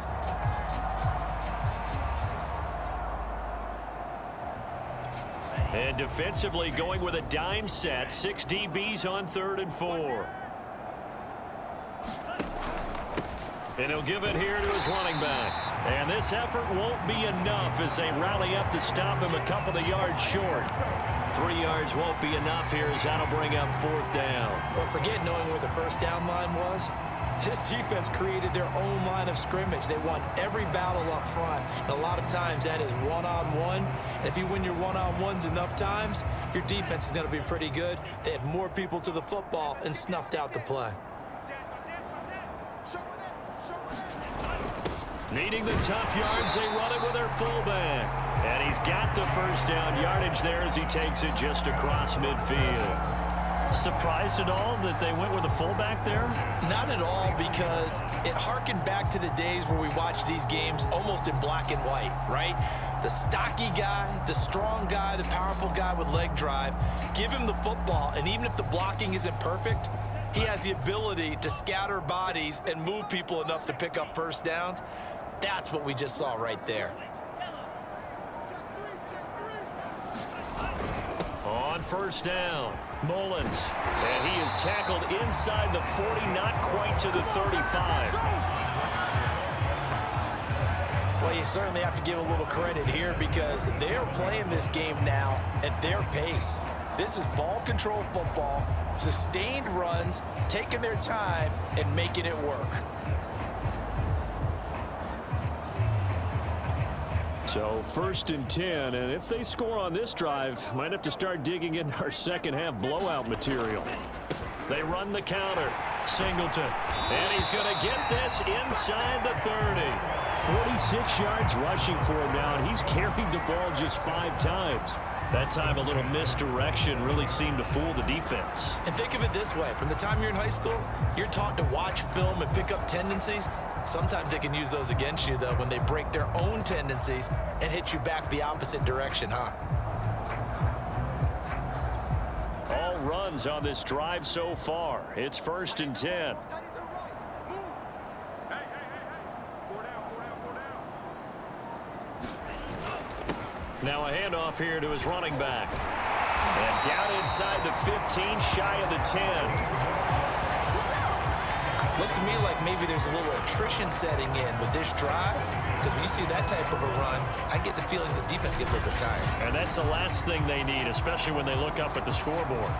Speaker 2: And defensively going with a dime set. 6 DBs on 3rd and 4. And he'll give it here to his running back. And this effort won't be enough as they rally up to stop him a couple of yards short. 3 yards won't be enough here as that'll bring up 4th down.
Speaker 3: Well, forget knowing where the first down line was. This defense created their own line of scrimmage. They won every battle up front. And a lot of times that is one-on-one. And if you win your one-on-ones enough times, your defense is going to be pretty good. They had more people to the football and snuffed out the play.
Speaker 2: Needing the tough yards, they run it with their fullback. And he's got the first down yardage there as he takes it just across midfield.
Speaker 4: Surprised at all that they went with a fullback there?
Speaker 3: Not at all, because it harkened back to the days where we watched these games almost in black and white, right? The stocky guy, the strong guy, the powerful guy with leg drive. Give him the football, and even if the blocking isn't perfect, he has the ability to scatter bodies and move people enough to pick up first downs. That's what we just saw right there.
Speaker 2: On first down, Mullins. And he is tackled inside the 40, not quite to the 35.
Speaker 3: Well, you certainly have to give a little credit here because they're playing this game now at their pace. This is ball control football, sustained runs, taking their time and making it work.
Speaker 4: So 1st and 10, and if they score on this drive, might have to start digging in our second half blowout material.
Speaker 2: They run the counter. Singleton. And he's going to get this inside the 30.
Speaker 4: 46 yards rushing for him now, and he's carried the ball just 5 times.
Speaker 2: That time a little misdirection really seemed to fool the defense.
Speaker 3: And think of it this way. From the time you're in high school, you're taught to watch film and pick up tendencies. Sometimes they can use those against you, though, when they break their own tendencies and hit you back the opposite direction, huh?
Speaker 2: All runs on this drive so far. It's 1st and 10. Now a handoff here to his running back. And down inside the 15, shy of the 10.
Speaker 3: Looks to me like maybe there's a little attrition setting in with this drive, because when you see that type of a run, I get the feeling the defense gets a little bit tired.
Speaker 2: And that's the last thing they need, especially when they look up at the scoreboard.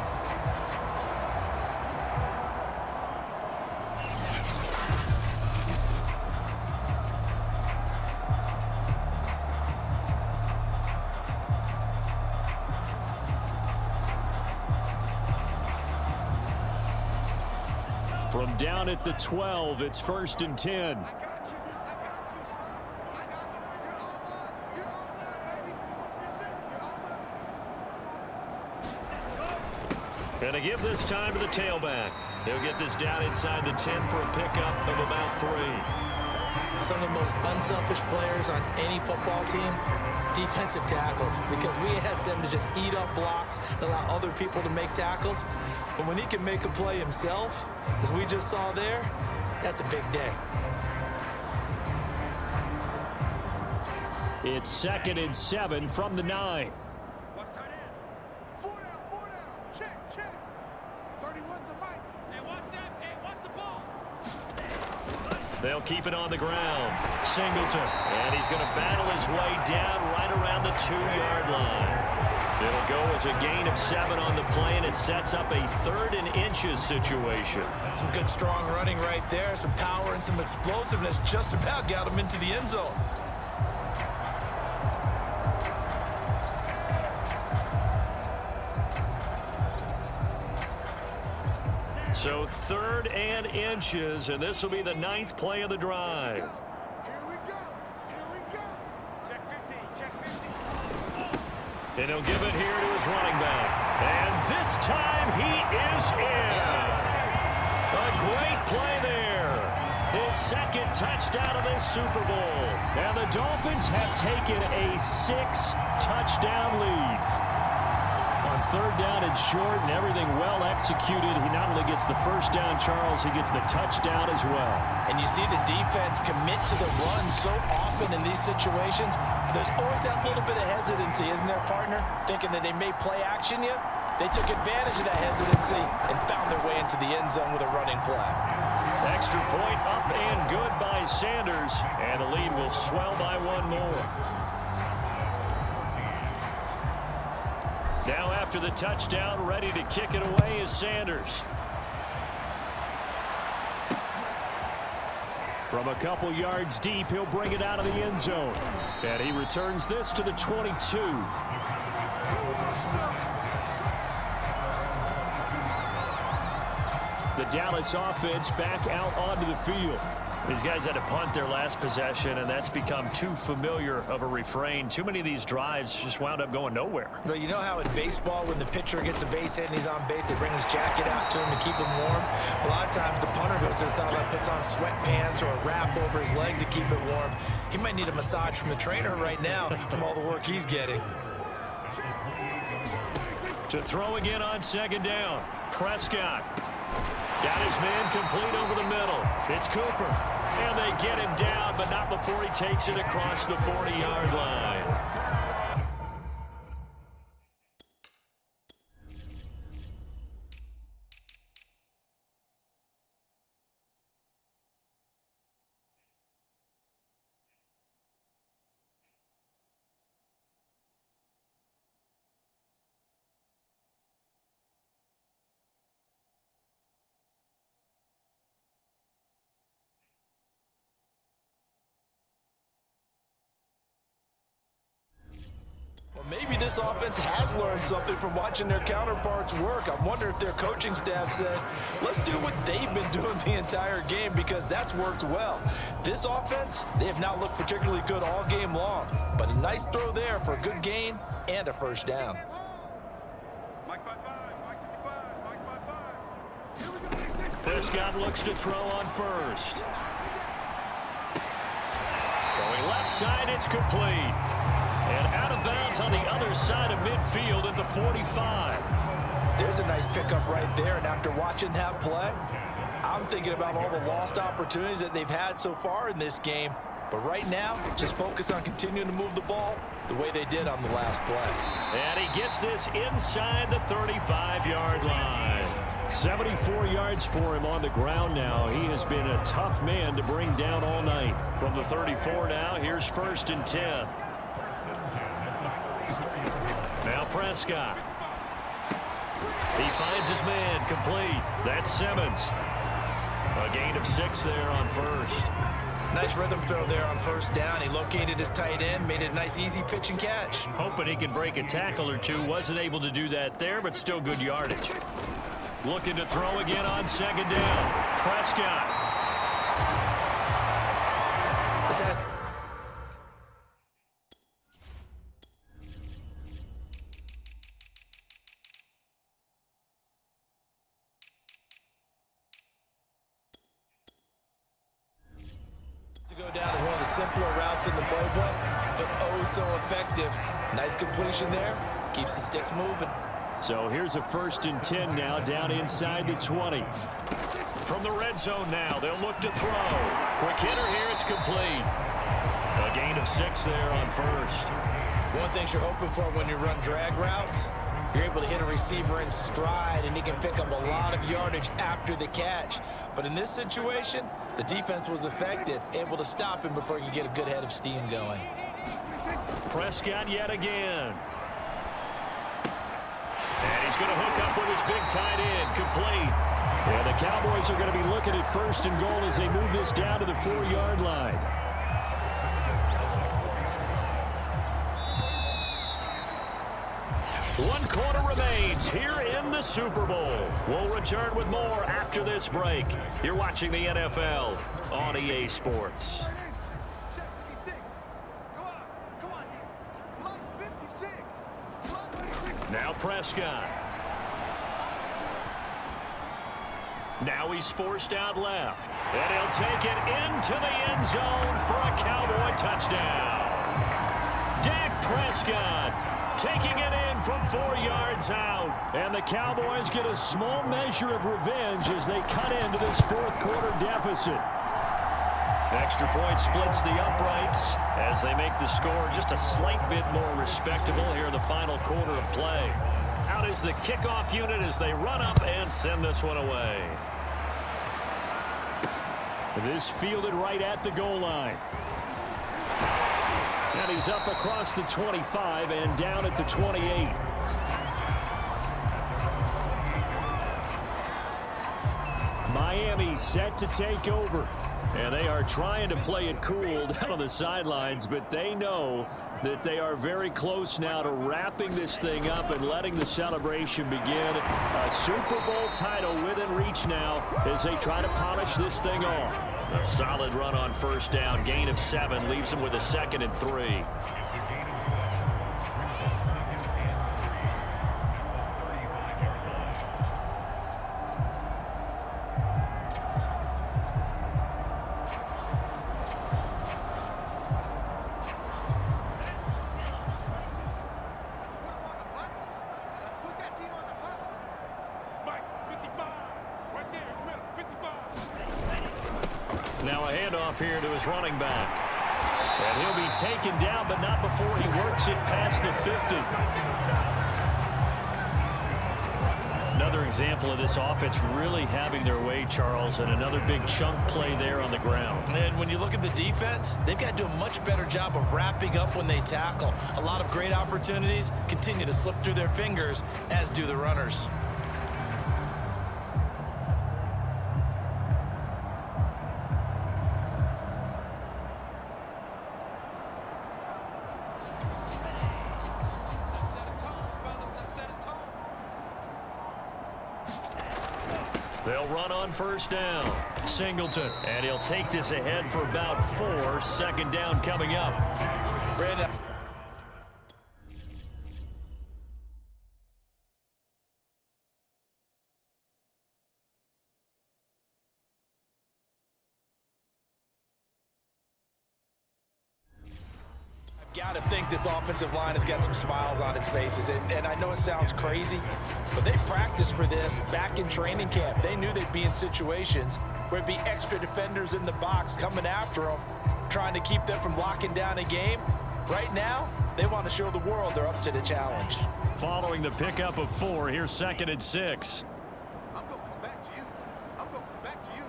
Speaker 2: From down at the 12, it's 1st and 10. Gonna give this time to the tailback. He'll get this down inside the 10 for a pickup of about 3.
Speaker 3: Some of the most unselfish players on any football team, defensive tackles, because we ask them to just eat up blocks and allow other people to make tackles. But when he can make a play himself, as we just saw there, that's a big day.
Speaker 4: It's 2nd and 7 from the 9.
Speaker 2: They'll keep it on the ground. Singleton. And he's going to battle his way down right around the 2-yard line. It'll go as a gain of 7 on the play, and it sets up a 3rd and inches situation.
Speaker 3: Some good strong running right there. Some power and some explosiveness just about got him into the end zone.
Speaker 2: So 3rd and inches, and this will be the 9th play of the drive.
Speaker 6: Here we go. Here we go. Check 15. Check 15.
Speaker 2: And he'll give it here to his running back. And this time he is in.
Speaker 3: Yes.
Speaker 2: A great play there. His 2nd touchdown of this Super Bowl. And the Dolphins have taken a 6-touchdown lead. On 3rd down and short, and everything well executed. He not only gets the first down, Charles, he gets the touchdown as well.
Speaker 3: And you see the defense commit to the run so often in these situations. There's always that little bit of hesitancy, isn't there, partner? Thinking that they may play action you. They took advantage of that hesitancy and found their way into the end zone with a running play.
Speaker 2: Extra point up and good by Sanders, and the lead will swell by 1 more. Now after the touchdown, ready to kick it away is Sanders.
Speaker 4: From a couple yards deep, he'll bring it out of the end zone. And he returns this to the 22.
Speaker 2: The
Speaker 4: Dallas offense back out onto the field.
Speaker 2: These guys had to punt their last possession, and that's become too familiar of a refrain. Too many of these drives just wound up going nowhere.
Speaker 3: But you know how in baseball, when the pitcher gets a base hit and he's on base, they bring his jacket out to him to keep him warm? A lot of times the punter goes to the sideline, puts on sweatpants or a wrap over his leg to keep it warm. He might need a massage from the trainer right now from all the work he's getting.
Speaker 2: To throw again on second down. Prescott got his man complete over the middle. It's Cooper. And they get him down, but not before he takes it across the 40-yard line.
Speaker 3: Maybe this offense has learned something from watching their counterparts work. I wonder if their coaching staff said, let's do what they've been doing the entire game, because that's worked well. This offense, they have not looked particularly good all game long, but a nice throw there for a good gain and a first down.
Speaker 6: Mike 5-5, Mike 55, Mike 5-5. Here we go.
Speaker 2: Prescott looks to throw on first. Throwing left side, it's complete. And out of bounds on the other side of midfield at the 45.
Speaker 3: There's a nice pickup right there, and after watching that play, I'm thinking about all the lost opportunities that they've had so far in this game. But right now, just focus on continuing to move the ball the way they did on the last play.
Speaker 2: And he gets this inside the 35-yard line.
Speaker 4: 74 yards for him on the ground now. He has been a tough man to bring down all night.
Speaker 2: From the 34 now, here's 1st and 10. Now Prescott. He finds his man complete. That's Simmons. A gain of 6 there on first.
Speaker 3: Nice rhythm throw there on first down. He located his tight end, made it a nice easy pitch and catch.
Speaker 2: Hoping he can break a tackle or two. Wasn't able to do that there, but still good yardage. Looking to throw again on second down. Prescott.
Speaker 3: This has to go down as one of the simpler routes in the playbook, but oh so effective. Nice completion there. Keeps the sticks moving.
Speaker 4: So here's a 1st and 10 now, down inside the 20.
Speaker 2: From the red zone now, they'll look to throw. Quick hitter here, it's complete. A gain of 6 there on first.
Speaker 3: One thing you're hoping for when you run drag routes, you're able to hit a receiver in stride, and he can pick up a lot of yardage after the catch. But in this situation, the defense was effective, able to stop him before he could get a good head of steam going.
Speaker 2: Prescott yet again. And he's going to hook up with his big tight end, complete.
Speaker 4: And the Cowboys are going to be looking at 1st and goal as they move this down to the 4-yard line.
Speaker 2: One quarter remains here in the Super Bowl. We'll return with more after this break. You're watching the NFL on EA Sports. Now Prescott. Now he's forced out left. And he'll take it into the end zone for a Cowboy touchdown. Dak Prescott taking it in from 4 yards out.
Speaker 4: And the Cowboys get a small measure of revenge as they cut into this 4th quarter deficit.
Speaker 2: Extra point splits the uprights as they make the score just a slight bit more respectable here in the final quarter of play. Out is the kickoff unit as they run up and send this one away.
Speaker 4: This fielded right at the goal line. And he's up across the 25 and down at the 28. Miami set to take over. And they are trying to play it cool down on the sidelines, but they know that they are very close now to wrapping this thing up and letting the celebration begin. A Super Bowl title within reach now as they try to polish this thing off. A solid run on first down. Gain of 7 leaves them with a 2nd and 3. Now a handoff here to his running back. And he'll be taken down, but not before he works it past the 50. Another example of this offense really having their way, Charles, and another big chunk play there on the ground.
Speaker 3: And when you look at the defense, they've got to do a much better job of wrapping up when they tackle. A lot of great opportunities continue to slip through their fingers, as do the runners.
Speaker 4: They'll run on first down. Singleton. And he'll take this ahead for about 4. 2nd down coming up.
Speaker 3: Brandon. Got to think this offensive line has got some smiles on its faces. And I know it sounds crazy, but they practiced for this back in training camp. They knew they'd be in situations where it'd be extra defenders in the box coming after them, trying to keep them from locking down a game. Right now, they want to show the world they're up to the challenge.
Speaker 4: Following the pickup of 4, here's 2nd and 6.
Speaker 6: I'm going to come back to you. I'm going to come back to you.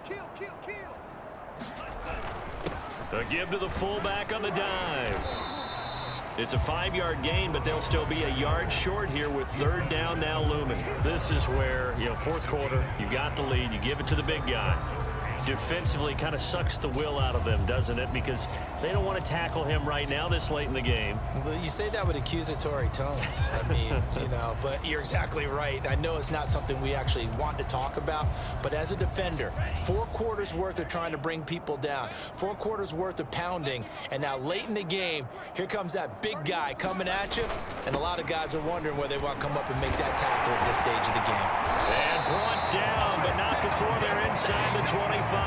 Speaker 6: Kill, kill, kill.
Speaker 4: A give to the fullback on the dive. It's a 5-yard gain, but they'll still be a yard short here with 3rd down now looming. This is where, 4th quarter, you got the lead, you give it to the big guy. Defensively kind of sucks the will out of them, doesn't it? Because they don't want to tackle him right now this late in the game.
Speaker 3: Well, you say that with accusatory tones. I mean, but you're exactly right. I know it's not something we actually want to talk about, but as a defender, 4 quarters worth of trying to bring people down, 4 quarters worth of pounding, and now late in the game, here comes that big guy coming at you, and a lot of guys are wondering where they want to come up and make that tackle at this stage of the game.
Speaker 4: And brought down, but not before they're inside the 25.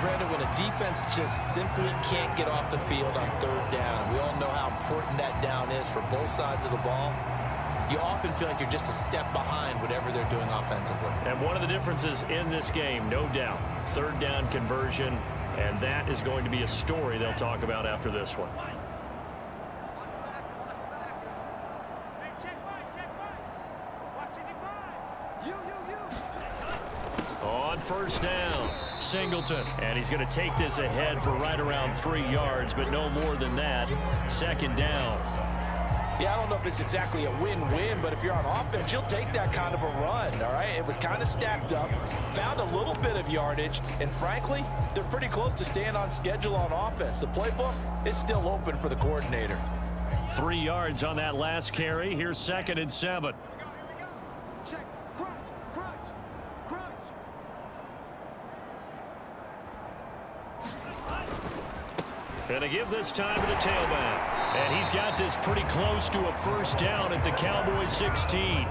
Speaker 3: Brandon, when a defense just simply can't get off the field on 3rd down, and we all know how important that down is for both sides of the ball, you often feel like you're just a step behind whatever they're doing offensively.
Speaker 4: And one of the differences in this game, no doubt, 3rd down conversion, and that is going to be a story they'll talk about after this one. On first down, Singleton. And he's going to take this ahead for right around 3 yards, but no more than that. 2nd down.
Speaker 3: Yeah, I don't know if it's exactly a win-win, but if you're on offense, you'll take that kind of a run, all right? It was kind of stacked up, found a little bit of yardage, and frankly, they're pretty close to staying on schedule on offense. The playbook is still open for the coordinator.
Speaker 4: 3 yards on that last carry. Here's 2nd and 7.
Speaker 6: Check. Crunch. Crunch. Crunch.
Speaker 4: And they give this time to the tailback. And he's got this pretty close to a first down at the Cowboys 16.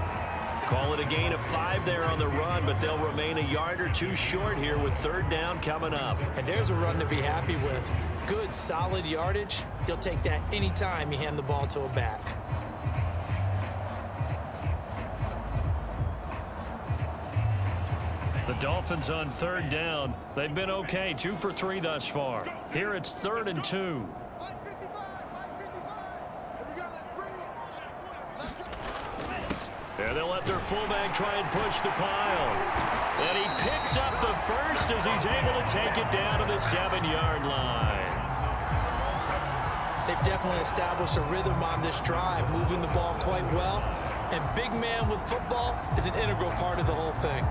Speaker 4: Call it a gain of 5 there on the run, but they'll remain a yard or 2 short here with 3rd down coming up.
Speaker 3: And there's a run to be happy with. Good, solid yardage. He'll take that anytime you hand the ball to a back.
Speaker 4: The Dolphins on 3rd down. They've been okay, 2 for 3 thus far. Here it's 3rd and 2.
Speaker 6: Line 55. Line 55. Here we go. Let's bring it. Let's go.
Speaker 4: And they'll let their fullback try and push the pile. And he picks up the first as he's able to take it down to the 7-yard line.
Speaker 3: They've definitely established a rhythm on this drive, moving the ball quite well. And big man with football is an integral part of the whole thing.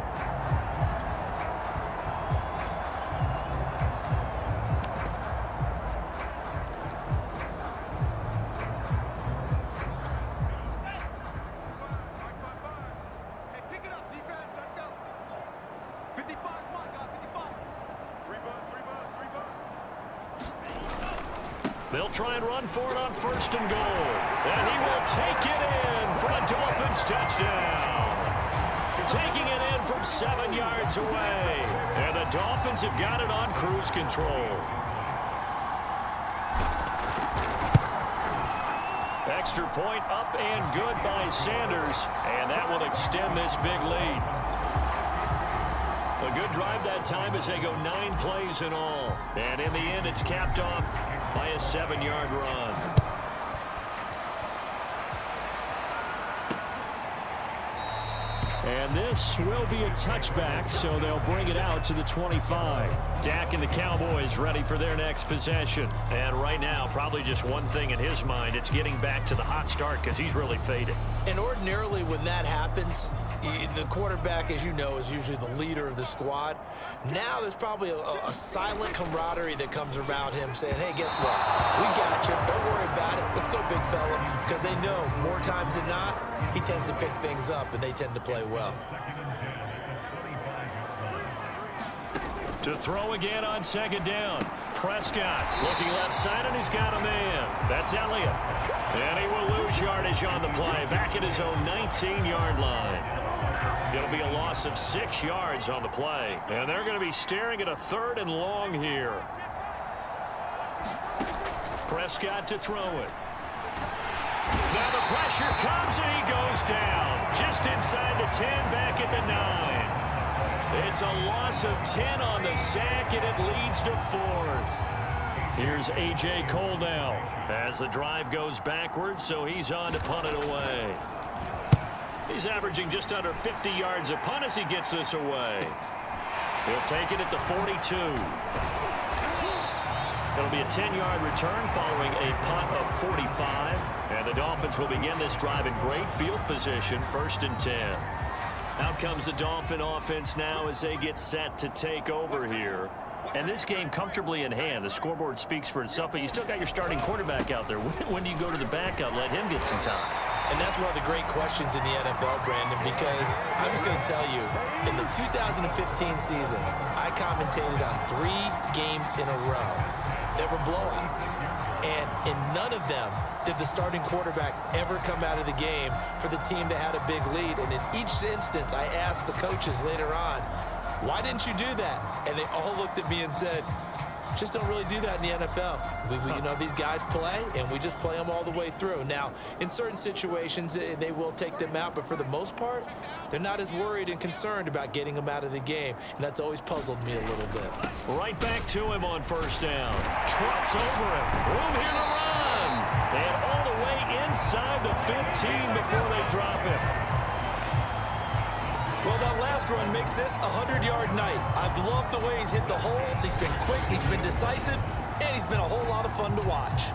Speaker 2: They'll try and run for it on 1st and goal. And he will take it in for a Dolphins touchdown. Taking it in from 7 yards away. And the Dolphins have got it on cruise control. Extra point up and good by Sanders. And that will extend this big lead. A good drive that time as they go 9 plays in all. And in the end, it's capped off by a 7-yard run. And this will be a touchback, so they'll bring it out to the 25. Dak and the Cowboys ready for their next possession. And right now, probably just one thing in his mind. It's getting back to the hot start because he's really faded.
Speaker 3: And ordinarily when that happens, the quarterback, as you know, is usually the leader of the squad. Now there's probably a silent camaraderie that comes around him saying, hey, guess what? We got you. Don't worry about it. Let's go, big fella. Because they know more times than not, he tends to pick things up, and they tend to play well.
Speaker 2: To throw again on 2nd down. Prescott looking left side, and he's got a man. That's Elliott. And he will lose yardage on the play, back at his own 19-yard line. It'll be a loss of 6 yards on the play. And they're going to be staring at a 3rd and long here. Prescott to throw it. Now the pressure comes, and he goes down. Just inside the 10, back at the 9. It's a loss of 10 on the sack, and it leads to 4th. Here's A.J. Cole now as the drive goes backwards, so he's on to punt it away. He's averaging just under 50 yards a punt as he gets this away. He'll take it at the 42. It'll be a 10-yard return following a punt of 45. And the Dolphins will begin this drive in great field position, 1st and 10. Out comes the Dolphin offense now as they get set to take over here. And this game comfortably in hand. The scoreboard speaks for itself, but you still got your starting quarterback out there. When do you go to the backup, let him get some time?
Speaker 3: And that's one of the great questions in the NFL, Brandon, because I'm just going to tell you, in the 2015 season, I commentated on 3 games in a row that were blowouts. And in none of them did the starting quarterback ever come out of the game for the team that had a big lead. And in each instance, I asked the coaches later on, why didn't you do that? And they all looked at me and said, just don't really do that in the NFL. You know, these guys play, and we just play them all the way through. Now, in certain situations, they will take them out, but for the most part, they're not as worried and concerned about getting them out of the game, and that's always puzzled me a little bit.
Speaker 2: Right back to him on 1st down. Trots over him. Room here to run. And all the way inside the 15 before they drop him.
Speaker 3: Well, that last run makes this a 100-yard night. I've loved the way he's hit the holes. He's been quick, he's been decisive, and he's been a whole lot of fun to watch.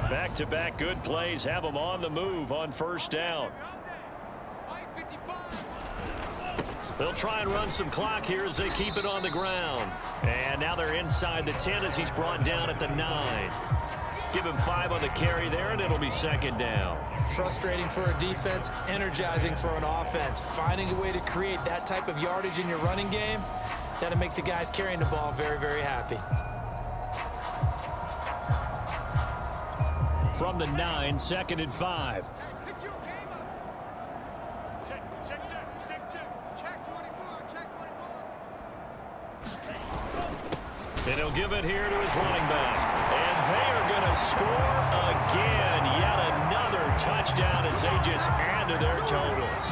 Speaker 2: Back-to-back good plays have them on the move on 1st down. They'll try and run some clock here as they keep it on the ground. And now they're inside the 10 as he's brought down at the 9. Give him 5 on the carry there, and it'll be 2nd down.
Speaker 3: Frustrating for a defense, energizing for an offense. Finding a way to create that type of yardage in your running game, that'll make the guys carrying the ball very, very happy.
Speaker 2: From the 9, 2nd and 5. And he'll give it here to his running back. And they are going to score again. Yet another touchdown as they just add to their totals.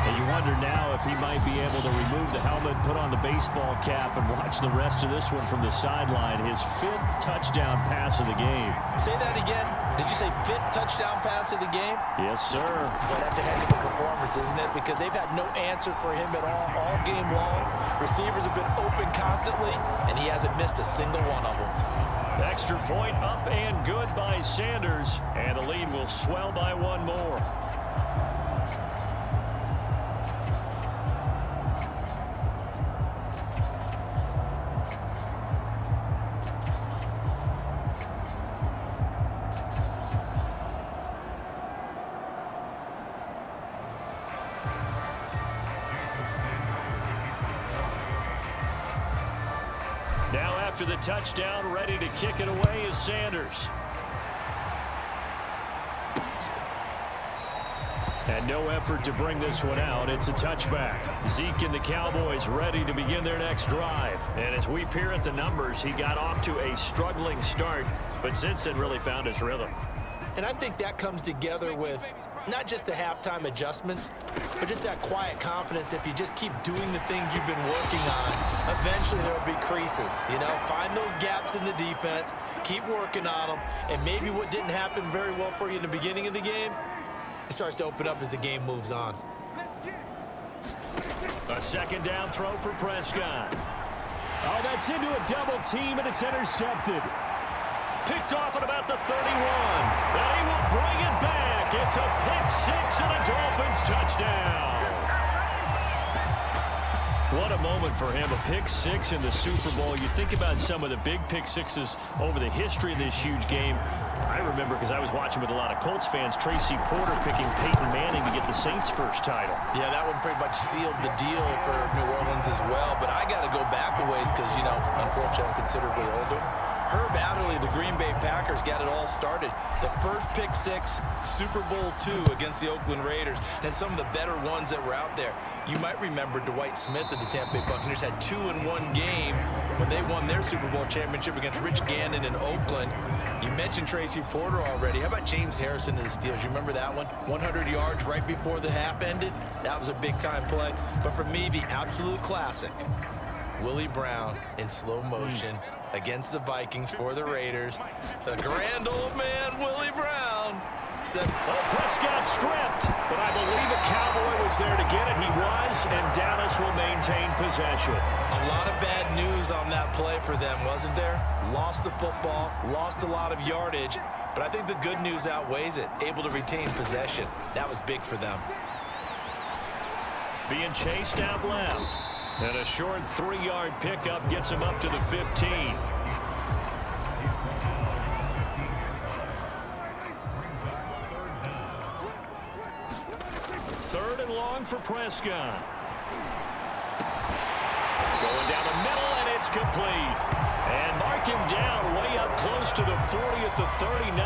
Speaker 2: And you wonder now if he might be able to remove the helmet, put on the baseball cap, and watch the rest of this one from the sideline. His 5th touchdown pass of the game.
Speaker 3: Say that again. Did you say 5th touchdown pass of the game?
Speaker 2: Yes, sir.
Speaker 3: Well, that's a heck of a performance, isn't it? Because they've had no answer for him at all game long. Receivers have been open constantly, and he hasn't missed a single one of them.
Speaker 2: Extra point up and good by Sanders, and the lead will swell by 1 more. Now after the touchdown, ready to kick it away is Sanders. And no effort to bring this one out. It's a touchback. Zeke and the Cowboys ready to begin their next drive. And as we peer at the numbers, he got off to a struggling start, but since then really found his rhythm.
Speaker 3: And I think that comes together with not just the halftime adjustments, but just that quiet confidence. If you just keep doing the things you've been working on, eventually there will be creases. You know, find those gaps in the defense, keep working on them, and maybe what didn't happen very well for you in the beginning of the game, it starts to open up as the game moves on.
Speaker 2: A 2nd down throw for Prescott. Oh, that's into a double team, and it's intercepted. Picked off at about the 31. They will bring it back. It's a pick-6 and a Dolphins touchdown. What a moment for him, a pick-6 in the Super Bowl. You think about some of the big pick-6s over the history of this huge game. I remember, because I was watching with a lot of Colts fans, Tracy Porter picking Peyton Manning to get the Saints' first title.
Speaker 3: Yeah, that one pretty much sealed the deal for New Orleans as well. But I got to go back a ways because, you know, unfortunately I'm considerably older. Herb Adderley, the Green Bay Packers, got it all started. The first pick-6, Super Bowl II against the Oakland Raiders, and some of the better ones that were out there. You might remember Dwight Smith of the Tampa Bay Buccaneers had 2 in 1 game when they won their Super Bowl championship against Rich Gannon in Oakland. You mentioned Tracy Porter already. How about James Harrison of the Steelers? You remember that one? 100 yards right before the half ended? That was a big-time play. But for me, the absolute classic, Willie Brown in slow motion against the Vikings for the Raiders. The grand old man, Willie Brown, said,
Speaker 2: Prescott stripped, but I believe a Cowboy was there to get it. He was, and Dallas will maintain possession.
Speaker 3: A lot of bad news on that play for them, wasn't there? Lost the football, lost a lot of yardage, but I think the good news outweighs it. Able to retain possession. That was big for them.
Speaker 2: Being chased out left. And a short 3-yard pickup gets him up to the 15. 3rd and long for Prescott. Going down the middle, and it's complete. And mark him down way up close to the 40 at the 39.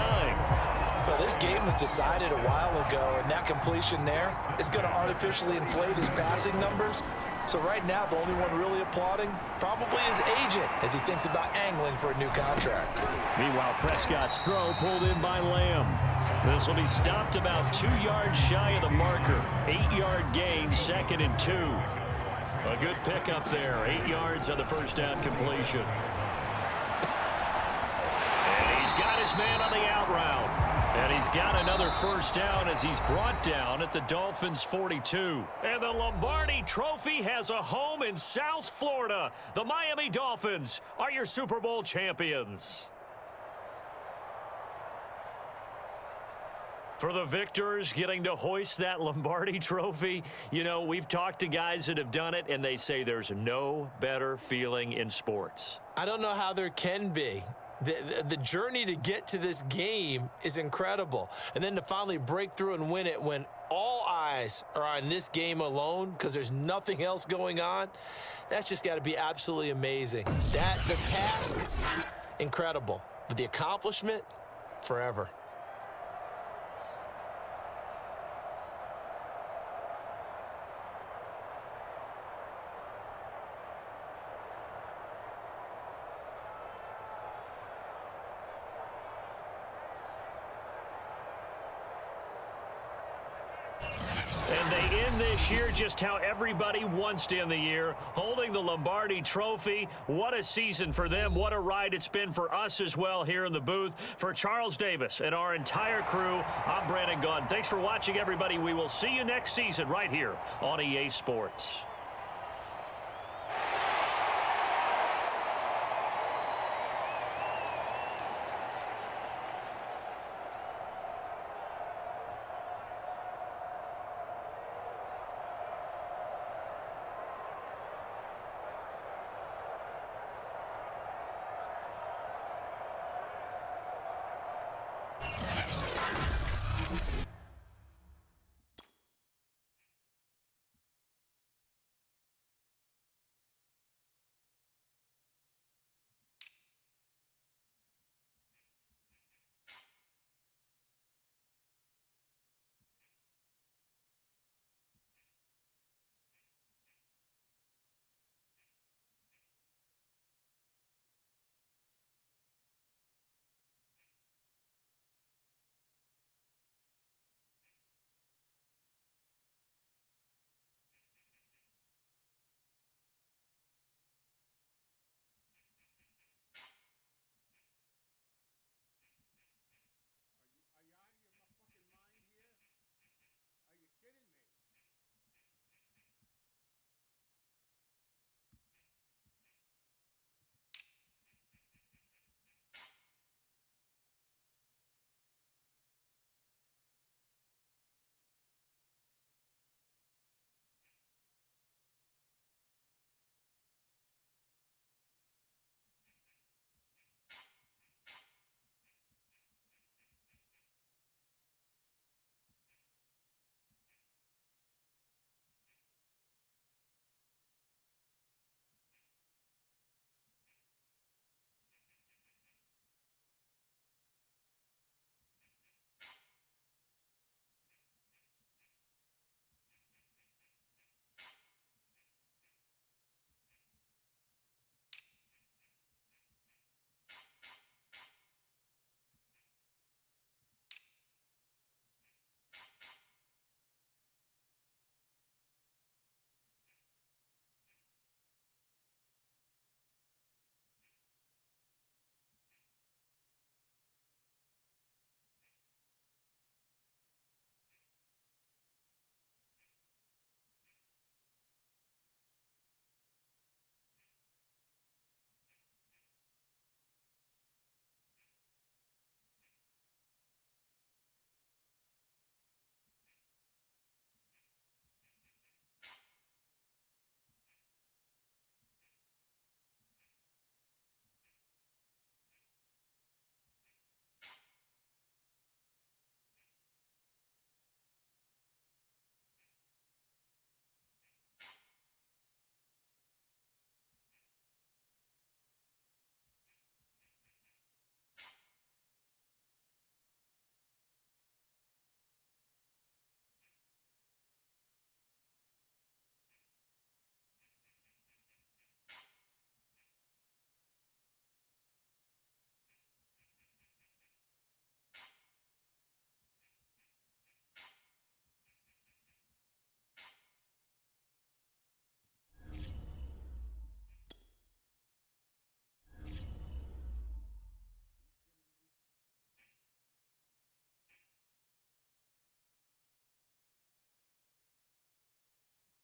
Speaker 3: Well, this game was decided a while ago, and that completion there is going to artificially inflate his passing numbers. So right now, the only one really applauding probably his agent as he thinks about angling for a new contract.
Speaker 2: Meanwhile, Prescott's throw pulled in by Lamb. This will be stopped about 2 yards shy of the marker. 8-yard gain, 2nd and 2. A good pickup there. 8 yards on the first down completion. And he's got his man on the out route. And he's got another first down as he's brought down at the Dolphins' 42. And the Lombardi Trophy has a home in South Florida. The Miami Dolphins are your Super Bowl champions. For the victors getting to hoist that Lombardi Trophy, you know, we've talked to guys that have done it, and they say there's no better feeling in sports.
Speaker 3: I don't know how there can be. The journey to get to this game is incredible. And then to finally break through and win it when all eyes are on this game alone because there's nothing else going on, that's just got to be absolutely amazing. The task, incredible. But the accomplishment, forever.
Speaker 2: And they end this year just how everybody wants to end the year, holding the Lombardi Trophy. What a season for them. What a ride it's been for us as well here in the booth. For Charles Davis and our entire crew, I'm Brandon Gaudin. Thanks for watching, everybody. We will see you next season right here on EA Sports.